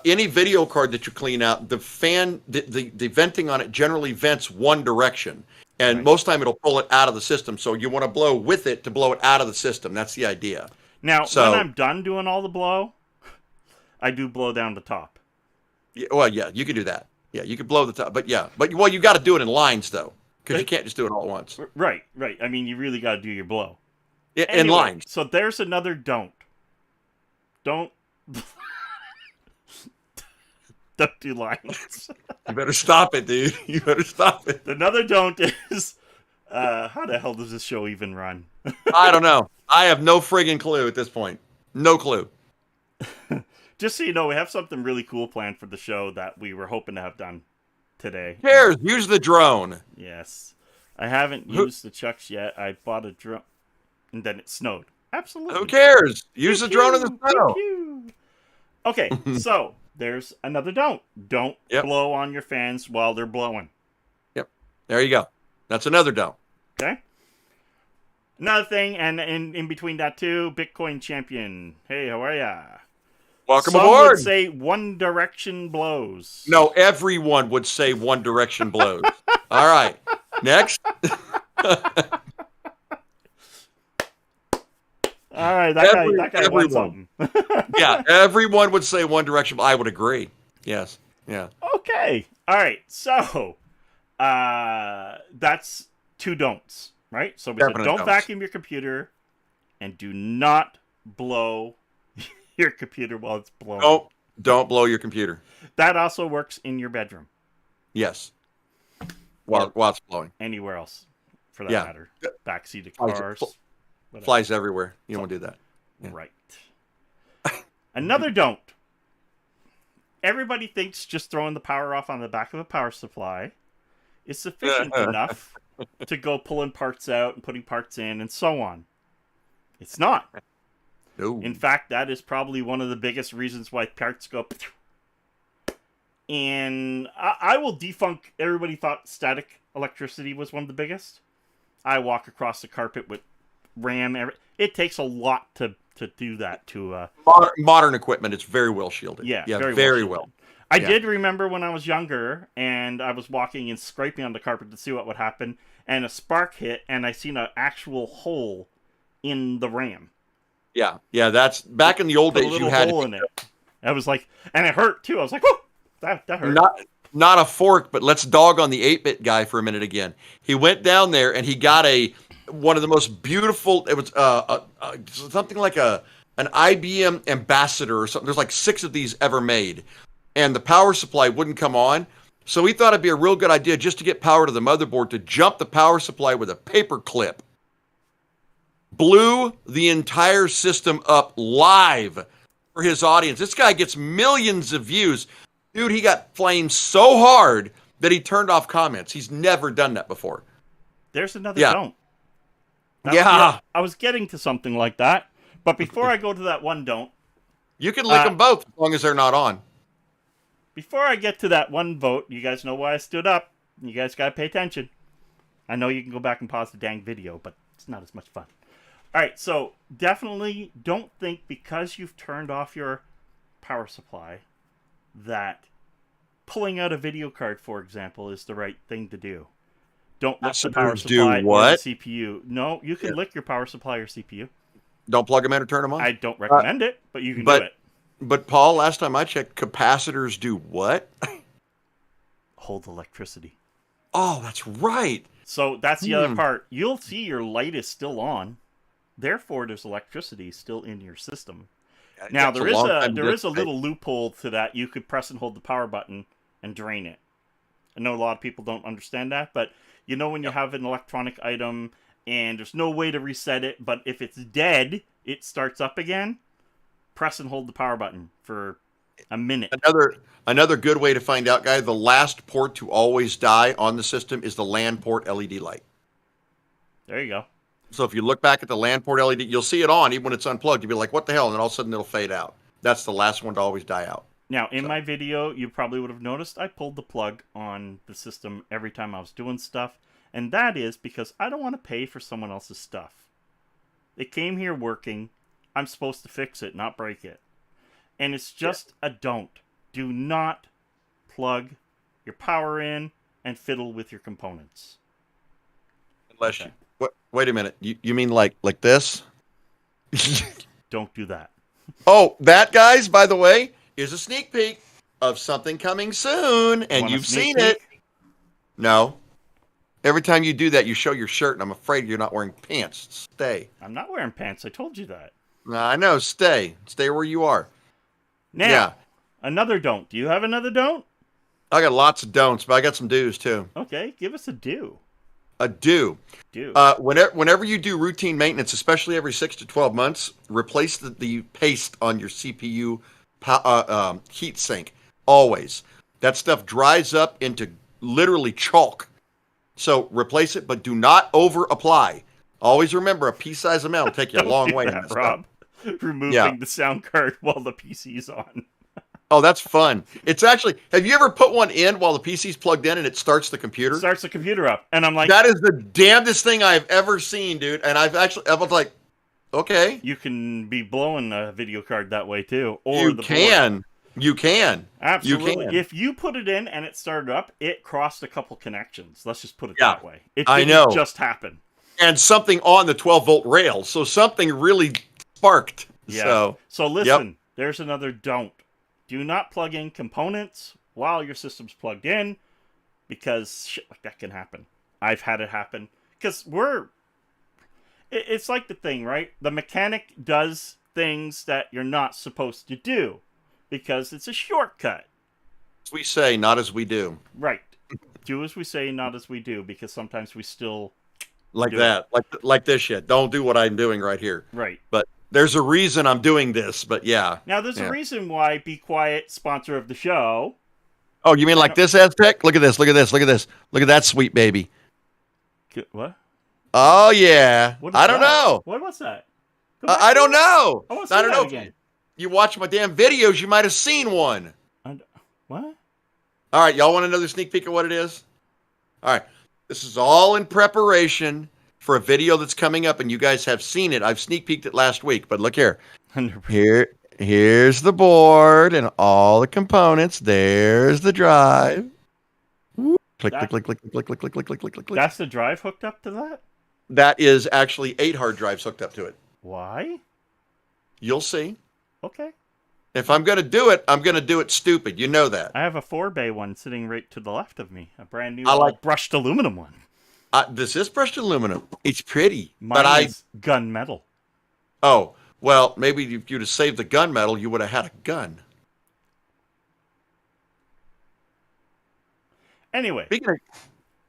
Any video card that you clean out, the fan, the venting on it generally vents one direction, and most time it'll pull it out of the system. So you want to blow with it to blow it out of the system. That's the idea. Now, when I'm done doing all the blow, I do blow down the top. Yeah, you can do that. Yeah, you can blow the top, but you got to do it in lines though, because you can't just do it all at once. Right. I mean, you really got to do your blow in lines. So there's another don't. Don't do lines. You better stop it, dude. You better stop it. Another don't is, how the hell does this show even run? I don't know. I have no friggin' clue at this point. No clue. Just so you know, we have something really cool planned for the show that we were hoping to have done today. Who cares? Use the drone. Yes. I haven't used the chucks yet. I bought a drone, and then it snowed. Absolutely. Who cares? Use the drone in the snow. Okay, so there's another don't. Don't blow on your fans while they're blowing. Yep. There you go. That's another don't. Okay. Another thing, and in between that too, Bitcoin Champion. Hey, how are ya? Welcome Some aboard. would say One Direction blows. No, everyone would say One Direction blows. All right. Next. All right, that guy won something. Yeah, everyone would say One Direction. I would agree. Yes. Yeah. Okay. All right. So, that's two don'ts, right? So we said don't vacuum your computer, and do not blow your computer while it's blowing. Don't blow your computer. That also works in your bedroom. Yes. While it's blowing. Anywhere else, for that matter. Backseat of cars. Flies everywhere. You don't want to do that. Yeah. Right. Another don't. Everybody thinks just throwing the power off on the back of a power supply is sufficient enough to go pulling parts out and putting parts in and so on. It's not. No. In fact, that is probably one of the biggest reasons why parts go. And I will debunk. Everybody thought static electricity was one of the biggest. I walk across the carpet with RAM. It takes a lot to do that to modern equipment. It's very well shielded. Yeah, very well. I did remember when I was younger and I was walking and scraping on the carpet to see what would happen, and a spark hit, and I seen an actual hole in the RAM. Yeah. That's back in the old days. You had a hole in it. I was like, and it hurt too. I was like, whoa, that hurt. Not a fork, but let's dog on the 8-bit guy for a minute again. He went down there and he got one of the most beautiful. It was something like an IBM Ambassador or something. There's like 6 of these ever made, and the power supply wouldn't come on. So he thought it'd be a real good idea just to get power to the motherboard to jump the power supply with a paper clip. Blew the entire system up live for his audience. This guy gets millions of views. Dude, he got flamed so hard that he turned off comments. He's never done that before. There's another don't. I was getting to something like that. But before I go to that one don't. You can lick them both as long as they're not on. Before I get to that one vote, you guys know why I stood up. You guys got to pay attention. I know you can go back and pause the dang video, but it's not as much fun. All right, so definitely don't think because you've turned off your power supply that pulling out a video card, for example, is the right thing to do. Don't lick the power supply or the CPU. No, you can lick your power supply or CPU. Don't plug them in or turn them on? I don't recommend it, but you can do it. But, Paul, last time I checked, capacitors do what? hold electricity. Oh, that's right. So that's the other part. You'll see your light is still on. Therefore, there's electricity still in your system. Now, there is a little loophole to that. You could press and hold the power button and drain it. I know a lot of people don't understand that, but you know when you have an electronic item and there's no way to reset it, but if it's dead, it starts up again, press and hold the power button for a minute. Another good way to find out, guy, the last port to always die on the system is the LAN port LED light. There you go. So if you look back at the LAN port LED, you'll see it on even when it's unplugged. You'll be like, what the hell? And then all of a sudden it'll fade out. That's the last one to always die out. Now, in my video, you probably would have noticed I pulled the plug on the system every time I was doing stuff. And that is because I don't want to pay for someone else's stuff. It came here working. I'm supposed to fix it, not break it. And it's just a don't. Do not plug your power in and fiddle with your components. Unless you... Wait a minute. You mean like this? Don't do that. Oh, that, guys, by the way, is a sneak peek of something coming soon, and you've seen it. No. Every time you do that, you show your shirt, and I'm afraid you're not wearing pants. Stay. I'm not wearing pants. I told you that. I know. Stay. Stay where you are. Now, another don't. Do you have another don't? I got lots of don'ts, but I got some do's, too. Okay, give us a do. A do. Do. Whenever you do routine maintenance, especially every 6 to 12 months, replace the paste on your CPU heat sink. Always. That stuff dries up into literally chalk. So replace it, but do not over apply. Always remember, a pea-sized amount will take you a long way. That, Rob. Removing the sound card while the PC's on. Oh, that's fun. It's actually, have you ever put one in while the PC's plugged in and it starts the computer? Starts the computer up. And I'm like, that is the damnedest thing I've ever seen, dude. And I was like, okay. You can be blowing a video card that way too. Or you can. You can. Absolutely. You can. If you put it in and it started up, it crossed a couple connections. Let's just put it that way. It didn't just happen. And something on the 12-volt rail. So something really sparked. Yeah. So listen, there's another don't. Do not plug in components while your system's plugged in, because shit like that can happen. I've had it happen. Because it's like the thing, right? The mechanic does things that you're not supposed to do because it's a shortcut. As we say, not as we do. Right. Do as we say, not as we do, because sometimes we still like that. Like this shit. Don't do what I'm doing right here. Right. But there's a reason I'm doing this, but yeah. Now, there's a reason why Be Quiet, sponsor of the show. Oh, you mean like this, Aztec? Look at this, look at this, look at this. Look at that sweet baby. What? Oh, yeah. I don't know. What was that? I don't know. I don't know. Again. You watch my damn videos, you might have seen one. What? All right, y'all want another sneak peek of what it is? All right. This is all in preparation for a video that's coming up, and you guys have seen it. I've sneak peeked it last week, but look here. 100%. Here's the board and all the components. There's the drive. Click, click, click, click, click, click, click, click, click, click, click. That's the drive hooked up to that? That is actually 8 hard drives hooked up to it. Why? You'll see. Okay. If I'm going to do it, I'm going to do it stupid. You know that. I have a 4-bay one sitting right to the left of me. A brand new brushed aluminum one. This is brushed aluminum. It's pretty. Mine is gunmetal. Oh, well, maybe if you'd have saved the gunmetal, you would have had a gun. Anyway.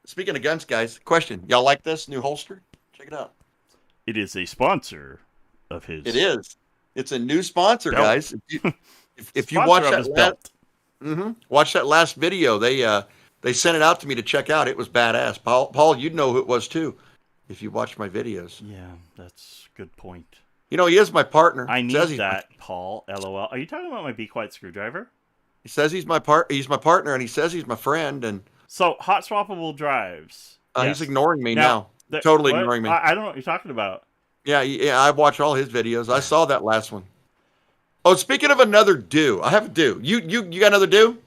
Speaking of guns, guys, question. Y'all like this new holster? Check it out. It is a sponsor of his. It is. It's a new sponsor, belt. guys. If you watch that watch that last video, they sent it out to me to check out. It was badass. Paul, you'd know who it was too, if you watch my videos. Yeah, that's a good point. You know, he is my partner. I need that, Paul. LOL. Are you talking about my Be Quiet screwdriver? He says he's my partner, and he says he's my friend. And so, hot swappable drives. Yes. He's ignoring me now. Totally ignoring me. I don't know what you're talking about. Yeah, I watch all his videos. I saw that last one. Oh, speaking of another do, I have a do. You got another do?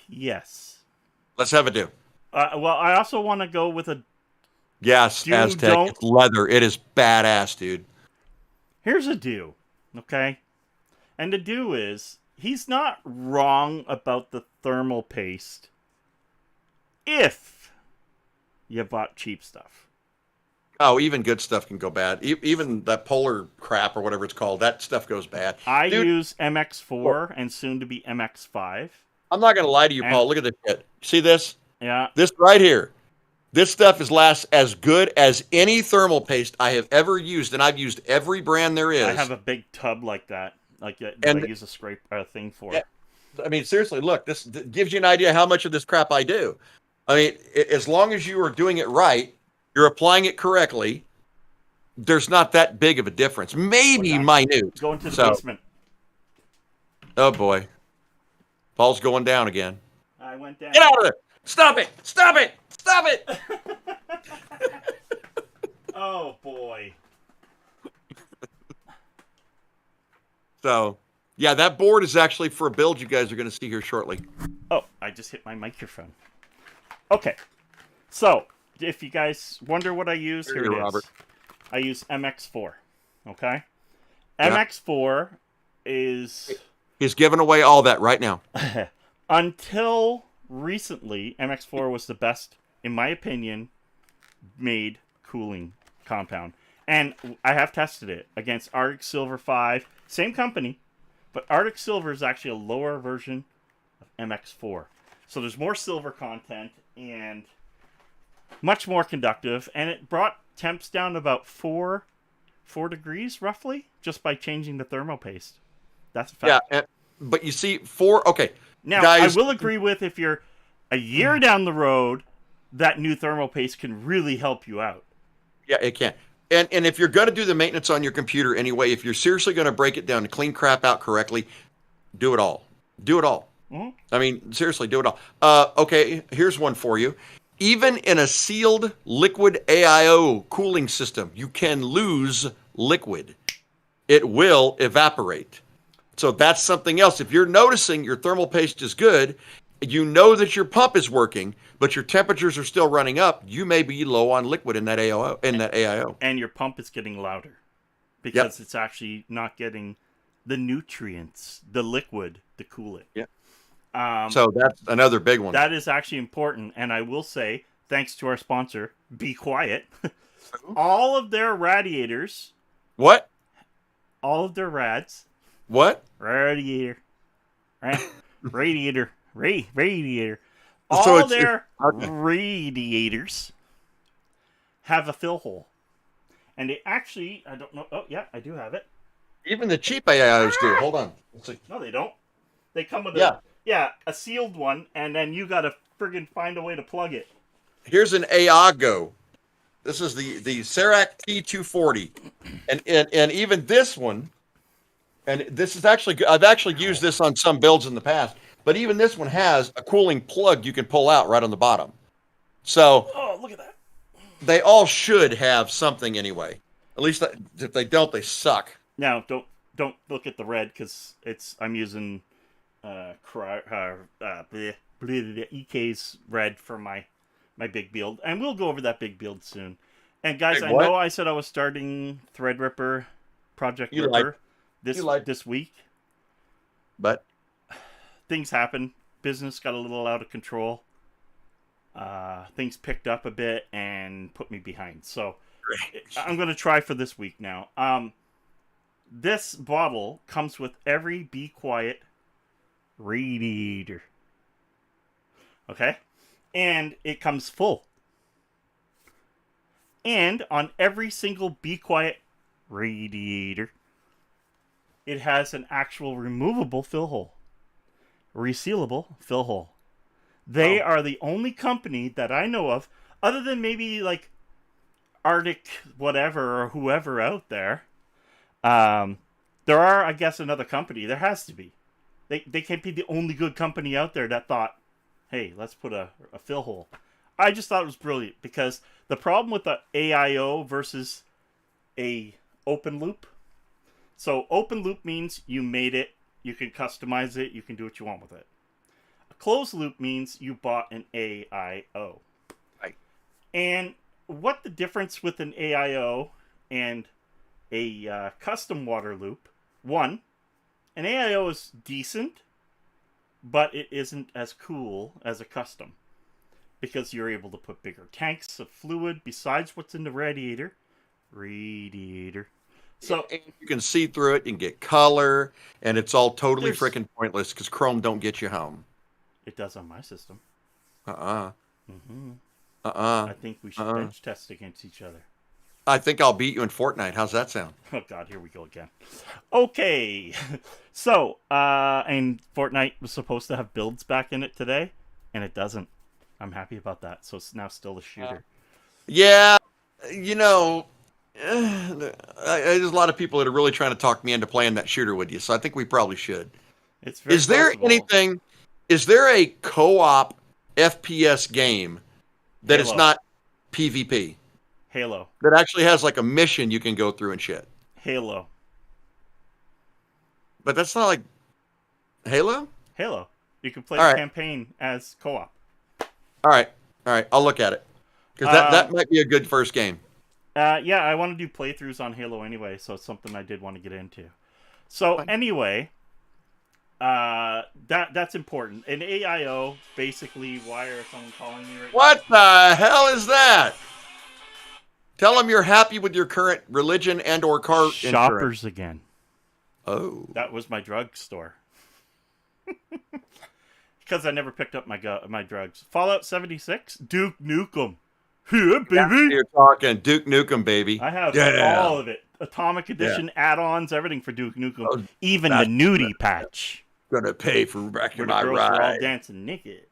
Yes. Let's have a do. Well, I also want to go with a. Yes, Aztec. It's leather. It is badass, dude. Here's a do, okay? And the do is, he's not wrong about the thermal paste if you bought cheap stuff. Oh, even good stuff can go bad. Even that polar crap or whatever it's called, that stuff goes bad. I Dude, use MX4 and soon to be MX5. I'm not going to lie to you, Paul. Look at this shit. See this? Yeah. This right here. This stuff lasts as good as any thermal paste I have ever used, and I've used every brand there is. I have a big tub like that, that I use a scrape thing for. Yeah, I mean, seriously, look, this gives you an idea how much of this crap I do. I mean, as long as you are doing it right, you're applying it correctly, there's not that big of a difference. Maybe minute. Go into the basement. Oh, boy. Paul's going down again. I went down. Get out of there. Stop it. Stop it. Stop it. Oh, boy. So, yeah, that board is actually for a build you guys are going to see here shortly. Oh, I just hit my microphone. Okay. So, if you guys wonder what I use, here it is. Robert. I use MX4. Okay? Yeah. MX4 is... He's giving away all that right now. Until recently, MX4 was the best, in my opinion, made cooling compound. And I have tested it against Arctic Silver 5. Same company, but Arctic Silver is actually a lower version of MX4. So there's more silver content and much more conductive. And it brought temps down to about 4 degrees, roughly, just by changing the thermal paste. That's a fact. Yeah, but you see, okay. Now, guys, I will agree with if you're a year down the road, that new thermal paste can really help you out. Yeah, it can. And if you're going to do the maintenance on your computer anyway, if you're seriously going to break it down and clean crap out correctly, do it all. Do it all. Mm-hmm. I mean, seriously, do it all. Okay, here's one for you. Even in a sealed liquid AIO cooling system, you can lose liquid. It will evaporate. So that's something else. If you're noticing your thermal paste is good, you know that your pump is working, but your temperatures are still running up, you may be low on liquid in that AIO. And your pump is getting louder because it's actually not getting the nutrients, the liquid, to cool it. Yeah. So that's another big one. That is actually important. And I will say, thanks to our sponsor, Be Quiet, all of their radiators. What? All of their rads. What? Radiator. Radiator. Radiator. All their radiators have a fill hole. And it actually, I don't know. Oh, yeah, I do have it. Even the cheap AIOs do. Hold on. Let's see. No, they don't. They come with a sealed one, and then you got to friggin' find a way to plug it. Here's an AIGO. This is the Serac T240. And even this one, and this is actually, I've actually used this on some builds in the past, but even this one has a cooling plug you can pull out right on the bottom. So, oh, look at that. They all should have something anyway. At least if they don't, they suck. Now, don't look at the red because I'm using EK's red for my big build, and we'll go over that big build soon. And guys, I know I said I was starting Threadripper, Project Ripper this week, but things happen. Business got a little out of control. Things picked up a bit and put me behind. So I'm going to try for this week now. This bottle comes with every Be Quiet radiator. Okay? And it comes full. And on every single Be Quiet radiator, it has an actual removable fill hole. Resealable fill hole. They are the only company that I know of, other than maybe like Arctic whatever or whoever out there. There are, I guess, another company. There has to be. They can't be the only good company out there that thought, hey, let's put a fill hole. I just thought it was brilliant because the problem with the AIO versus a open loop. So open loop means you made it, you can customize it, you can do what you want with it. A closed loop means you bought an AIO. Right. And what the difference with an AIO and a custom water loop? One, an AIO is decent, but it isn't as cool as a custom because you're able to put bigger tanks of fluid besides what's in the radiator. So and you can see through it and get color, and it's all totally There's- freaking pointless because Chrome don't get you home. it does on my system. Mm-hmm. I think we should bench test against each other. I think I'll beat you in Fortnite. How's that sound? Oh god, here we go again. Okay. So, and Fortnite was supposed to have builds back in it today, and it doesn't. I'm happy about that. So it's now still a shooter. Yeah, you know, there's a lot of people that are really trying to talk me into playing that shooter with you, so I think we probably should. It's very Is there possible. anything? Is there a co-op FPS game that is Halo. not PvP Halo. that actually has like a mission you can go through and shit? Halo. But that's not like Halo. Halo. You can play All the right. campaign as co-op. All right, I'll look at it because that might be a good first game. Yeah, I want to do playthroughs on Halo anyway, so it's something I did want to get into. So anyway, that's important. And AIO, basically, why are someone calling me right What the hell is that? Tell them you're happy with your current religion and or car now? insurance. Shoppers again. Oh. That was my drugstore. Because I never picked up my drugs. Fallout 76, Duke Nukem. Yeah, baby. You're talking Duke Nukem, baby. I have Yeah. all of it. Atomic Edition, add-ons, everything for Duke Nukem. Oh, Even the that's nudie patch. Gonna pay for wrecking Where the my girls were all ride. dancing naked.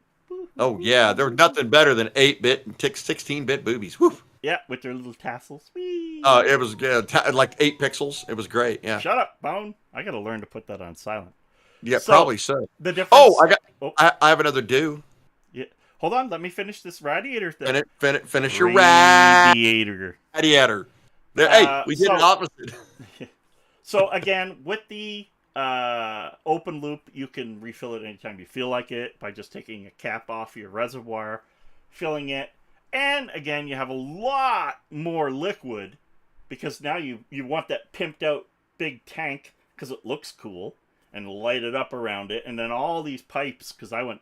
Oh yeah, there was nothing better than 8-bit and 16-bit boobies. Woo. Yeah, with their little tassels. Whee! It was like 8 pixels. It was great. Yeah. Shut up, Bone. I gotta learn to put that on silent. Yeah, So, probably so. The difference. Oh, I have another do. Yeah. Hold on, let me finish this radiator thing. Finish your radiator. Radiator. Hey, we did it opposite. So again, with the open loop, you can refill it anytime you feel like it by just taking a cap off your reservoir, filling it, and again, you have a lot more liquid because now you want that pimped out big tank because it looks cool and light it up around it, and then all these pipes because I went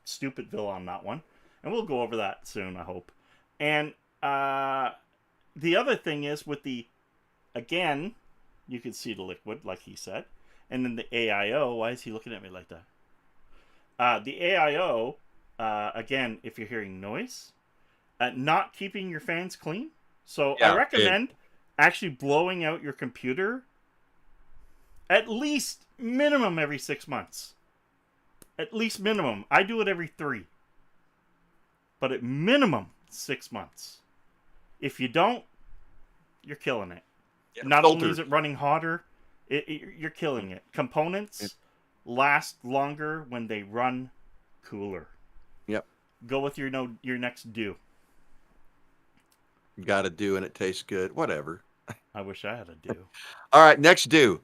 Stupidville on that one, and we'll go over that soon, I hope. And the other thing is with the, again, you can see the liquid, like he said. And then the AIO, why is he looking at me like that? The AIO, again, if you're hearing noise, not keeping your fans clean. So I recommend actually blowing out your computer at least minimum every 6 months. At least minimum. I do it every 3. But at minimum 6 months. If you don't, you're killing it. Yeah, Not only is it running hotter, you're killing it. Components last longer when they run cooler. Yep. Go with your next do. Got a do and it tastes good. Whatever. I wish I had a do. All right, next do.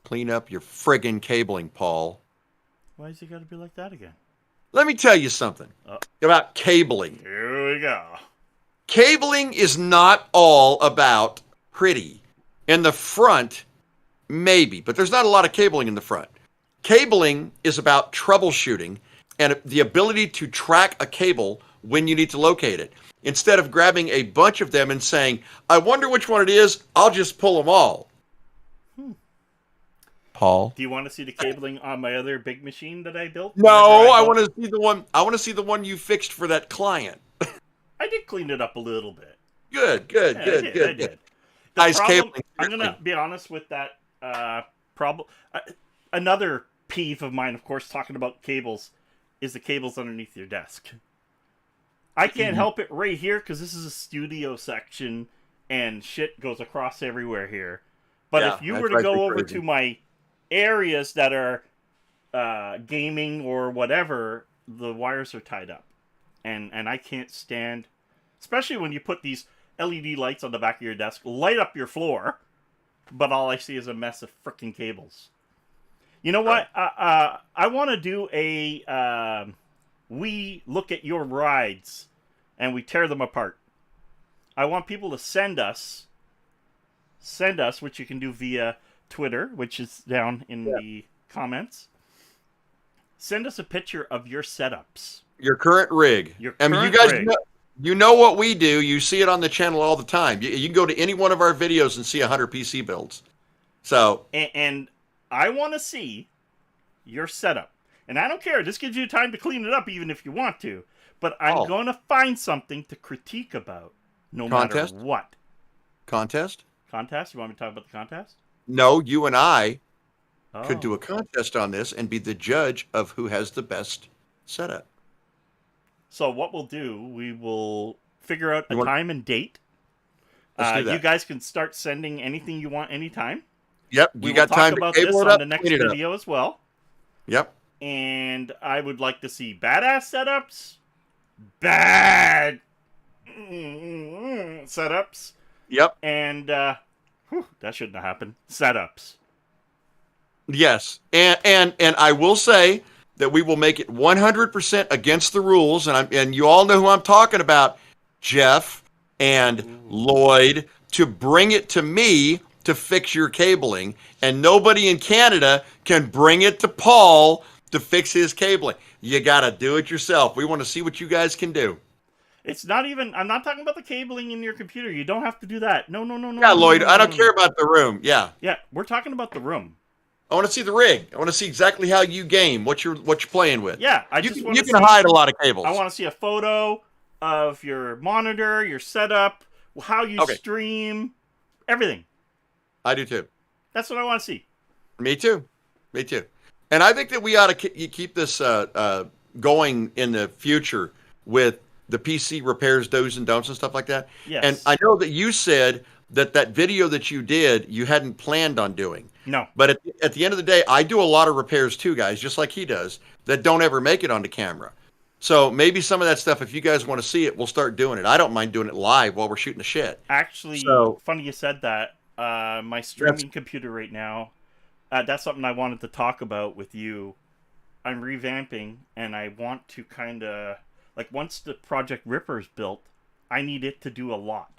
Clean up your friggin' cabling, Paul. Why has he got to be like that again? Let me tell you something about cabling. Here we go. Cabling is not all about pretty. In the front, maybe, but there's not a lot of cabling in the front. Cabling is about troubleshooting and the ability to track a cable when you need to locate it. Instead of grabbing a bunch of them and saying, I wonder which one it is, I'll just pull them all. Paul? Do you want to see the cabling on my other big machine that I built? No, I want to see the one. I want to see the one you fixed for that client. I did clean it up a little bit. Good. I did. Nice cabling. I'm gonna be honest with that problem. Another peeve of mine, of course, talking about cables, is the cables underneath your desk. I can't help it right here because this is a studio section and shit goes across everywhere here. But if you were to go over to my areas that are gaming or whatever, the wires are tied up. And I can't stand, especially when you put these LED lights on the back of your desk, light up your floor, but all I see is a mess of freaking cables. You know what? I want to do a we look at your rides and we tear them apart. I want people to send us, which you can do via Twitter, which is down in the comments. send us a picture of your setups. Your current rig. Your I mean, you current guys rig. know, you know what we do. You see it on the channel all the time. You can go to any one of our videos and see 100 PC builds. So, And I want to see your setup. And I don't care. This gives you time to clean it up even if you want to. But I'm going to find something to critique about no Contest? matter what. Contest? Contest? You want me to talk about the contest? No, you and I Oh. could do a contest on this and be the judge of who has the best setup. So what we'll do, we will figure out a You want- time and date. Let's do that. You guys can start sending anything you want anytime. Yep, We you will got talk time about to this cable it on up, the next clean it up. video as well. Yep. And I would like to see badass setups, bad setups, Yep. and that shouldn't have happened. Setups. Yes, and I will say that we will make it 100% against the rules, and you all know who I'm talking about, Jeff and Lloyd, to bring it to me to fix your cabling, and nobody in Canada can bring it to Paul to fix his cabling. You got to do it yourself. We want to see what you guys can do. It's not even. I'm not talking about the cabling in your computer. You don't have to do that. No. Yeah, Lloyd, I don't care about the room. Yeah. Yeah, we're talking about the room. I want to see the rig. I want to see exactly how you game, what you're playing with. Yeah, You can hide a lot of cables. I want to see a photo of your monitor, your setup, how you stream, everything. I do too. That's what I want to see. Me too. Me too. And I think that we ought to keep this going in the future with the PC repairs, do's and don'ts and stuff like that. Yes. And I know that you said that video that you did, you hadn't planned on doing. No. But at the end of the day, I do a lot of repairs too, guys, just like he does, that don't ever make it onto camera. So maybe some of that stuff, if you guys want to see it, we'll start doing it. I don't mind doing it live while we're shooting the shit. Actually, funny you said that. My streaming computer right now, that's something I wanted to talk about with you. I'm revamping, and I want to kind of, like, once the Project Ripper's built, I need it to do a lot.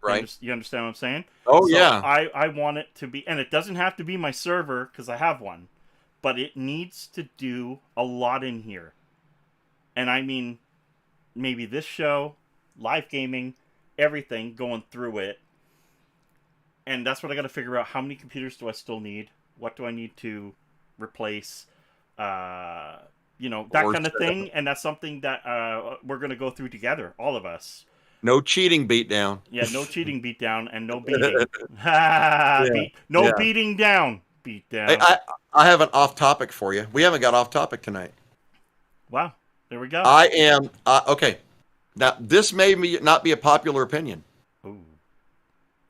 Right. You understand what I'm saying? Oh, so yeah. I want it to be, and it doesn't have to be my server, because I have one, but it needs to do a lot in here. And I mean, maybe this show, live gaming, everything going through it. And that's what I got to figure out. How many computers do I still need? What do I need to replace? That kind of thing. And that's something that we're going to go through together, all of us. No cheating beatdown. Yeah, no cheating beatdown and no beating. Beating down. Beatdown. Hey, I have an off topic for you. We haven't got off topic tonight. Wow. There we go. I am, okay. Now, this may not be a popular opinion. Ooh.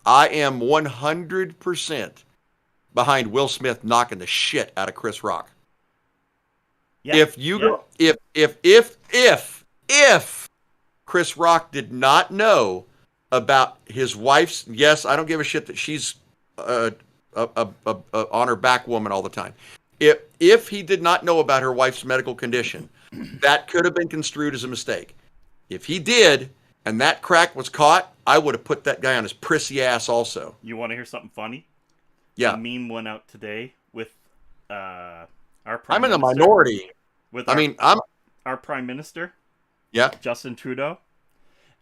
I am 100% behind Will Smith knocking the shit out of Chris Rock. Yeah. If Chris Rock did not know about his wife's, yes, I don't give a shit that she's on her back woman all the time. If he did not know about her wife's medical condition, that could have been construed as a mistake. If he did, and that crack was caught, I would have put that guy on his prissy ass also. You want to hear something funny? Yeah. A meme went out today with our Prime I'm in the Minister, minority. With I'm our Prime Minister, yeah, Justin Trudeau,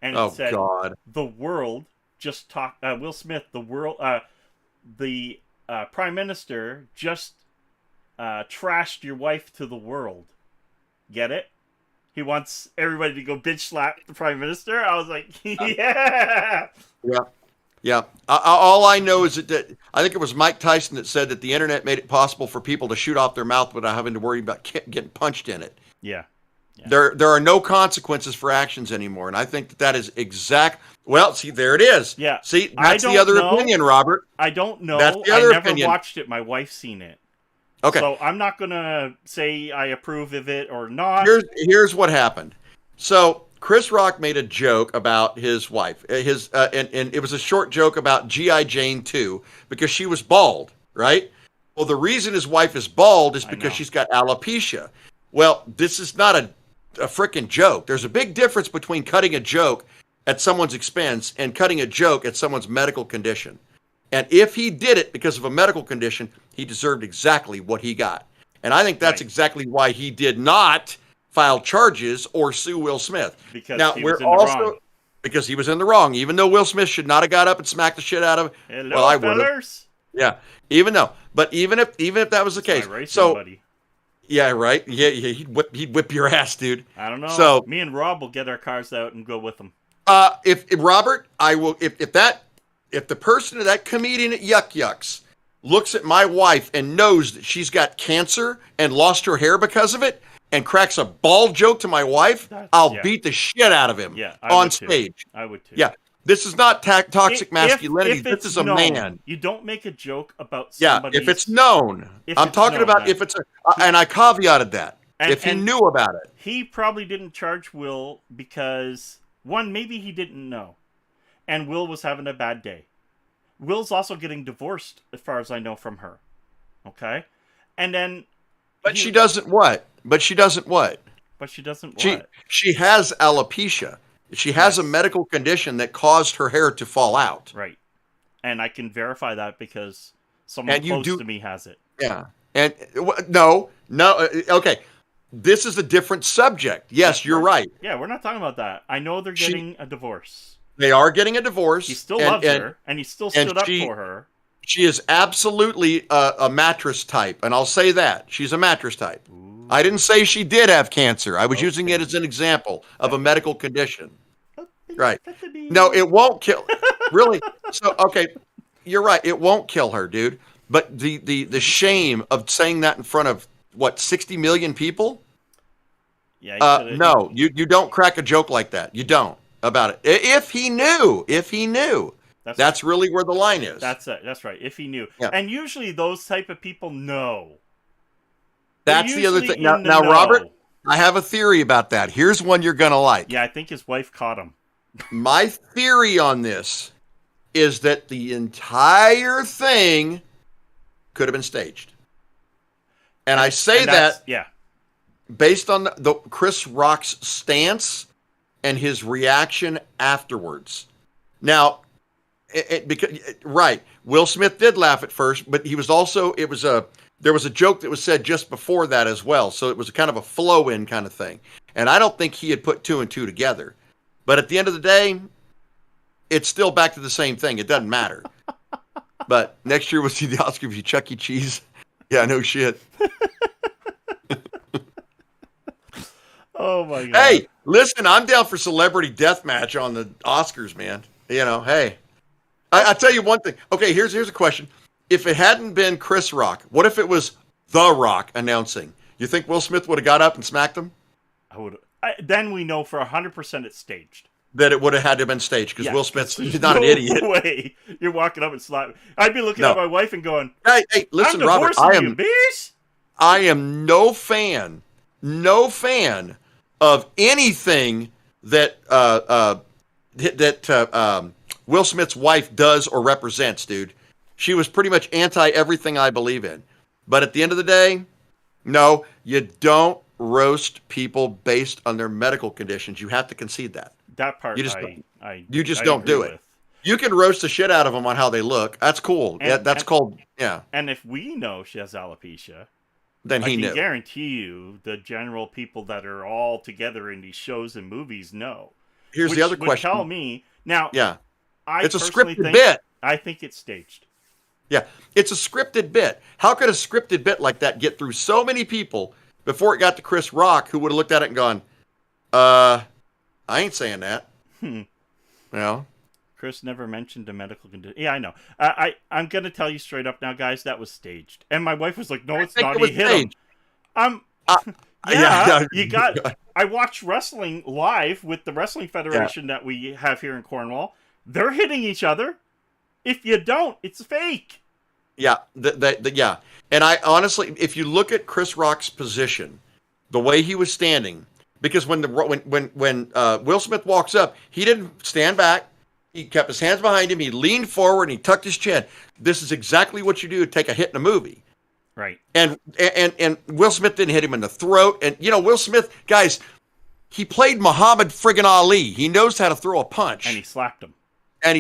and it said, God. The world just talked. Will Smith, the Prime Minister just trashed your wife to the world. Get it? He wants everybody to go bitch slap the Prime Minister. I was like, yeah. Yeah. All I know is that I think it was Mike Tyson that said that the internet made it possible for people to shoot off their mouth without having to worry about getting punched in it. Yeah. There are no consequences for actions anymore, and I think that is exact. Well, see, there it is. Yeah. See, that's the other opinion, Robert. I don't know. That's the other I never opinion. watched it. My wife's seen it. Okay. So I'm not gonna say I approve of it or not. Here's what happened. So Chris Rock made a joke about his wife. And it was a short joke about G.I. Jane 2 because she was bald, right? Well, the reason his wife is bald is because she's got alopecia. Well, this is not a freaking joke. There's a big difference between cutting a joke at someone's expense and cutting a joke at someone's medical condition. And if he did it because of a medical condition, he deserved exactly what he got. And I think that's Right. exactly why he did not file charges or sue Will Smith. Because Now, he we're was in the also wrong. because he was in the wrong, even though Will Smith should not have got up and smacked the shit out of him. Hello, Well, I would have. fellers. Yeah. Even if that was the That's case. my racing So buddy. yeah, right. Yeah, he'd whip your ass, dude. I don't know. So me and Rob will get our cars out and go with them. if Robert, I will if the person, that comedian at Yuck Yucks, looks at my wife and knows that she's got cancer and lost her hair because of it and cracks a bald joke to my wife, I'll beat the shit out of him on stage. I would too. Yeah. This is not toxic masculinity. This is a known, man. You don't make a joke about somebody. Yeah, if it's known. I'm talking about if it's and I caveated that. If he knew about it. He probably didn't charge Will because, one, maybe he didn't know. And Will was having a bad day. Will's also getting divorced, as far as I know, from her. Okay? And then... But she doesn't what? But she doesn't what? She has alopecia. She has a medical condition that caused her hair to fall out. Right. And I can verify that because someone close to me has it. Yeah. And no. Okay. This is a different subject. Yes, you're right. Yeah, we're not talking about that. I know they're getting a divorce. They are getting a divorce. He still loves her, and he still stood up for her. She is absolutely a mattress type, and I'll say that. She's a mattress type. Ooh. I didn't say she did have cancer. I was using it as an example of a medical condition. Right. No, it won't kill. Really? So, okay, you're right. It won't kill her, dude. But the shame of saying that in front of, 60 million people? Yeah. No, you don't crack a joke like that. You don't about it. If he knew. That's really where the line is. That's it. That's right. If he knew. Yeah. And usually those type of people know. That's the other thing. Now, Robert, I have a theory about that. Here's one you're going to like. Yeah, I think his wife caught him. My theory on this is that the entire thing could have been staged. And I say that based on the Chris Rock's stance and his reaction afterwards. Now, Will Smith did laugh at first, but he was also, there was a joke that was said just before that as well. So it was kind of a flow-in kind of thing. And I don't think he had put two and two together. But at the end of the day, it's still back to the same thing. It doesn't matter. But next year we'll see the Oscar for Chuck E. Cheese. Yeah, no shit. Oh my God. Hey, listen, I'm down for celebrity deathmatch on the Oscars, man. Hey. I tell you one thing. Okay, here's a question. If it hadn't been Chris Rock, what if it was The Rock announcing? You think Will Smith would have got up and smacked him? Then we know for 100% it's staged. That it would have had to have been staged because Will Smith's not an idiot. Way you're walking up and slapping. I'd be looking at my wife and going, "Hey, listen, Robert. I am no fan of anything that Will Smith's wife does or represents, dude. She was pretty much anti everything I believe in. But at the end of the day, no, you don't roast people based on their medical conditions. You have to concede that. That part, you just don't do it. You can roast the shit out of them on how they look. That's cool. That's called. And if we know she has alopecia, then he knew. I can guarantee you the general people that are all together in these shows and movies know. Here's the other question. Tell me now. Yeah, it's a scripted bit. I think it's staged. Yeah, it's a scripted bit. How could a scripted bit like that get through so many people before it got to Chris Rock, who would have looked at it and gone, I ain't saying that. Chris never mentioned a medical condition. Yeah, I know. I'm going to tell you straight up now, guys, that was staged. And my wife was like, no, it's not. He hit him. You got... I watched wrestling live with the Wrestling Federation that we have here in Cornwall. They're hitting each other. If you don't, it's fake. Yeah, yeah. And I honestly, if you look at Chris Rock's position, the way he was standing, because when Will Smith walks up, he didn't stand back. He kept his hands behind him. He leaned forward and he tucked his chin. This is exactly what you do to take a hit in a movie. Right. And Will Smith didn't hit him in the throat. And, Will Smith, guys, he played Muhammad friggin' Ali. He knows how to throw a punch. And he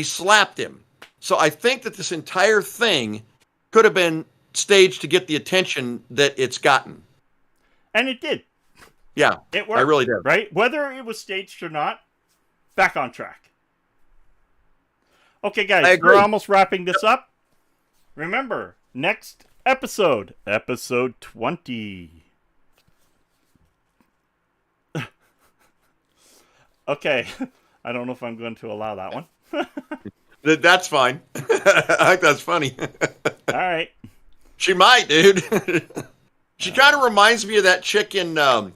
slapped him. So I think that this entire thing could have been stage to get the attention that it's gotten. And it did. Yeah, It worked. I really did. Right? Whether it was staged or not, back on track. Okay, guys, we're almost wrapping this up. Remember, next episode 20. Okay, I don't know if I'm going to allow that one. That's fine. I think that's funny. All right. She might, dude. She kind of reminds me of that chick in, what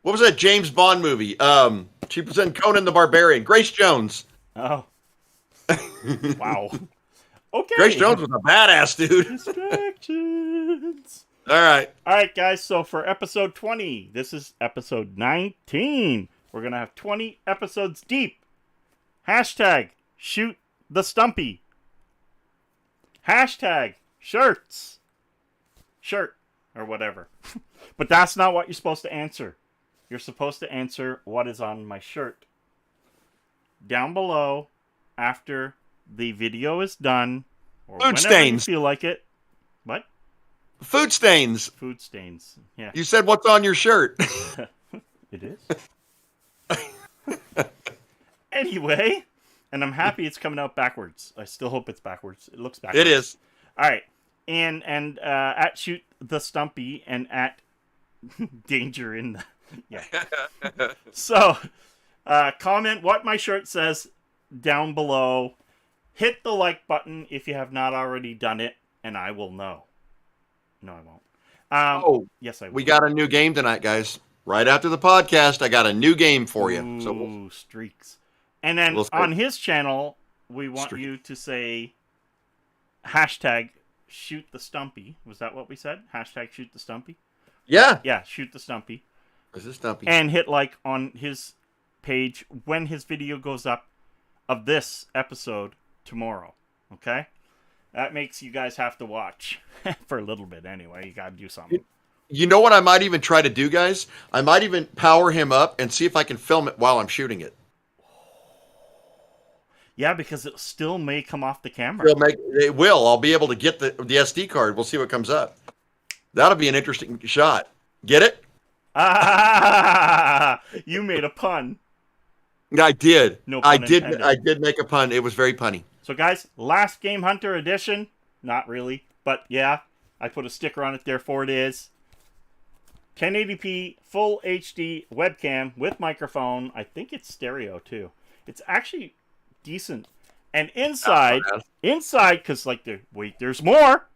was that James Bond movie? She was in Conan the Barbarian. Grace Jones. Oh. Wow. Okay. Grace Jones was a badass, dude. Distractions. All right. All right, guys. So for episode 20, this is episode 19. We're going to have 20 episodes deep. Hashtag shoot the Stumpy. Hashtag shirts. Shirt or whatever. But that's not what you're supposed to answer. You're supposed to answer what is on my shirt. Down below, after the video is done, or food stains. You feel like it. What? Food stains. Food stains. Yeah. You said what's on your shirt. It is. Anyway, and I'm happy it's coming out backwards. I still hope it's backwards. It looks backwards. It is. All right. And at shoot the Stumpy and at danger in the yeah. So comment what my shirt says down below. Hit the like button if you have not already done it, and I will know. No, I won't. Yes, I will. We got a new game tonight, guys. Right after the podcast, I got a new game for you. Ooh, streaks. And then on his channel, we want you to say hashtag shoot the Stumpy. Was that what we said? Hashtag shoot the Stumpy? Yeah. Yeah, shoot the Stumpy. Is this Stumpy? And hit like on his page when his video goes up of this episode tomorrow. Okay? That makes you guys have to watch for a little bit anyway. You got to do something. You know what I might even try to do, guys? I might even power him up and see if I can film it while I'm shooting it. Yeah, because it still may come off the camera. It will. I'll be able to get the SD card. We'll see what comes up. That'll be an interesting shot. Get it? Ah, you made a pun. I did. No pun intended. I did make a pun. It was very punny. So, guys, Last Game Hunter edition. Not really, but yeah, I put a sticker on it. Therefore, it is 1080p full HD webcam with microphone. I think it's stereo too. It's actually decent. And inside, because like there's more.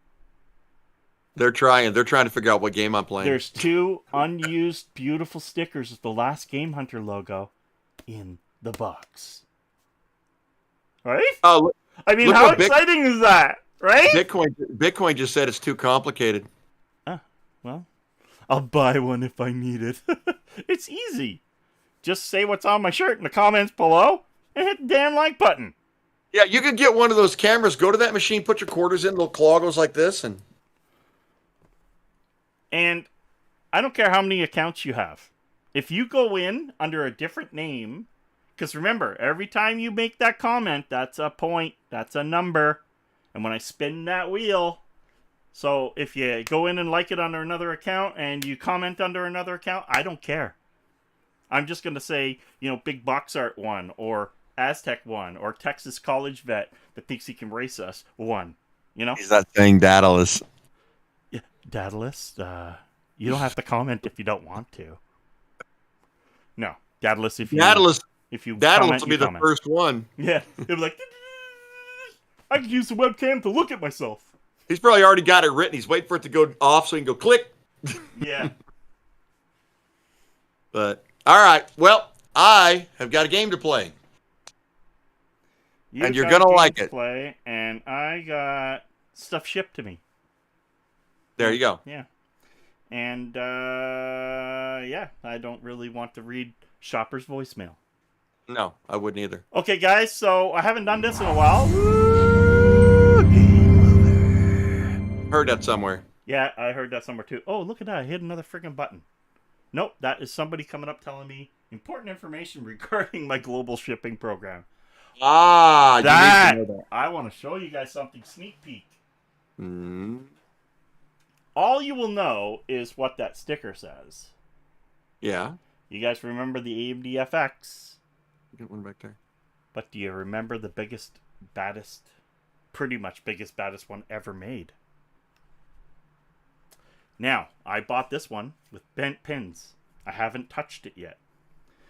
They're trying to figure out what game I'm playing. There's 2 unused, beautiful stickers with the Last Game Hunter logo in the box. Right? Oh, I mean, how exciting is that? Right? Bitcoin just said it's too complicated. Well, I'll buy one if I need it. It's easy. Just say what's on my shirt in the comments below and hit the damn like button. Yeah, you could get one of those cameras, go to that machine, put your quarters in, little claw goes like this, and I don't care how many accounts you have. If you go in under a different name, because remember, every time you make that comment, that's a point, that's a number. And when I spin that wheel, so if you go in and like it under another account and you comment under another account, I don't care. I'm just going to say, Big Box Art 1 or Aztec 1 or Texas College Vet that thinks he can race us 1. He's not saying Daedalus. Yeah, Daedalus. You don't have to comment if you don't want to. No, Daedalus. If you Daedalus comment, will be the first one. Yeah, it'll be like, I can use the webcam to look at myself. He's probably already got it written. He's waiting for it to go off so he can go click. Yeah. But all right, well, I have got a game to play. And you're gonna like it. Play, and I got stuff shipped to me. There you go. Yeah. And I don't really want to read shopper's voicemail. No, I wouldn't either. Okay, guys, so I haven't done this in a while. Heard that somewhere. Yeah, I heard that somewhere too. Oh, look at that. I hit another freaking button. Nope, that is somebody coming up telling me important information regarding my global shipping program. You need to know that. I want to show you guys something sneak peek. all you will know is what that sticker says. Yeah. You guys remember the AMD FX? Get one back there. But do you remember the biggest, baddest, pretty much biggest, baddest one ever made? Now, I bought this one with bent pins. I haven't touched it yet.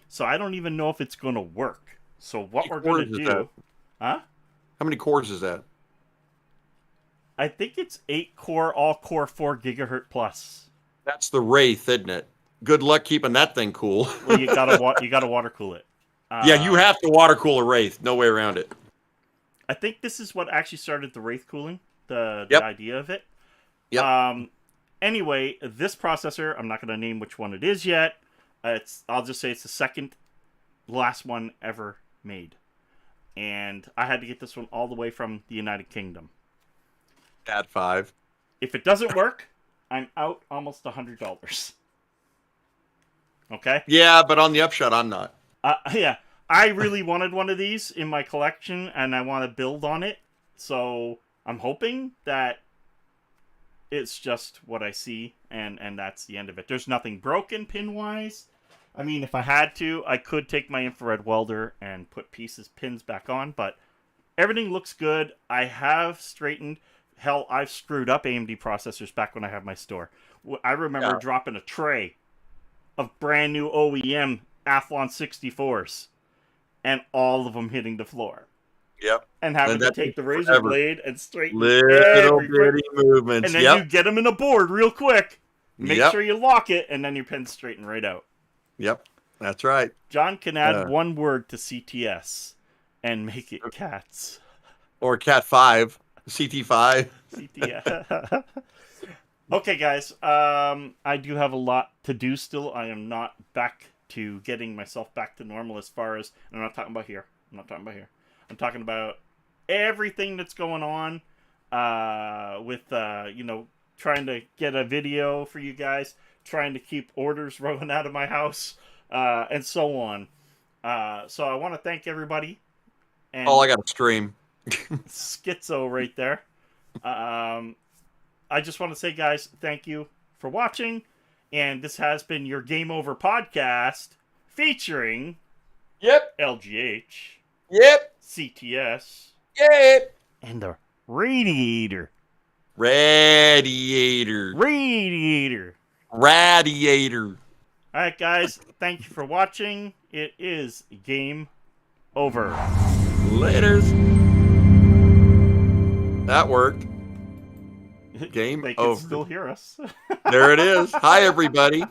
So I don't even know if it's going to work. So what we're going to do... Huh? How many cores is that? I think it's 8-core, all-core 4 gigahertz plus. That's the Wraith, isn't it? Good luck keeping that thing cool. Well, you gotta water cool it. Yeah, you have to water cool a Wraith. No way around it. I think this is what actually started the Wraith cooling, the idea of it. Yep. Anyway, this processor, I'm not going to name which one it is yet. I'll just say it's the second last one ever made. And I had to get this one all the way from the United Kingdom. At 5. If it doesn't work, I'm out almost $100. Okay? Yeah, but on the upshot, I'm not. Yeah. I really wanted one of these in my collection, and I want to build on it. So I'm hoping that it's just what I see, and that's the end of it. There's nothing broken pin-wise. I mean, if I had to, I could take my infrared welder and put pins back on, but everything looks good. I have straightened. Hell, I've screwed up AMD processors back when I had my store. I remember dropping a tray of brand new OEM Athlon 64s, and all of them hitting the floor. Yep. And having to take the razor blade and straighten little bitty movements. And then you get them in a board real quick. Make sure you lock it, and then your pin's straighten right out. Yep. That's right. John can add one word to CTS and make it cats. Or Cat 5. CT5. CTS. Okay, guys. I do have a lot to do still. I am not back to getting myself back to normal as far as... I'm not talking about here. I'm talking about everything that's going on with, trying to get a video for you guys, trying to keep orders rolling out of my house, and so on. So I want to thank everybody. And I got to stream. Schizo right there. I just want to say, guys, thank you for watching. And this has been your Game Over podcast featuring LGH. Yep. CTS. Yep. And the Radiator. Radiator. Alright, guys. Thank you for watching. It is Game Over. Laters. That worked. Game They can over. still hear us. There it is. Hi, everybody.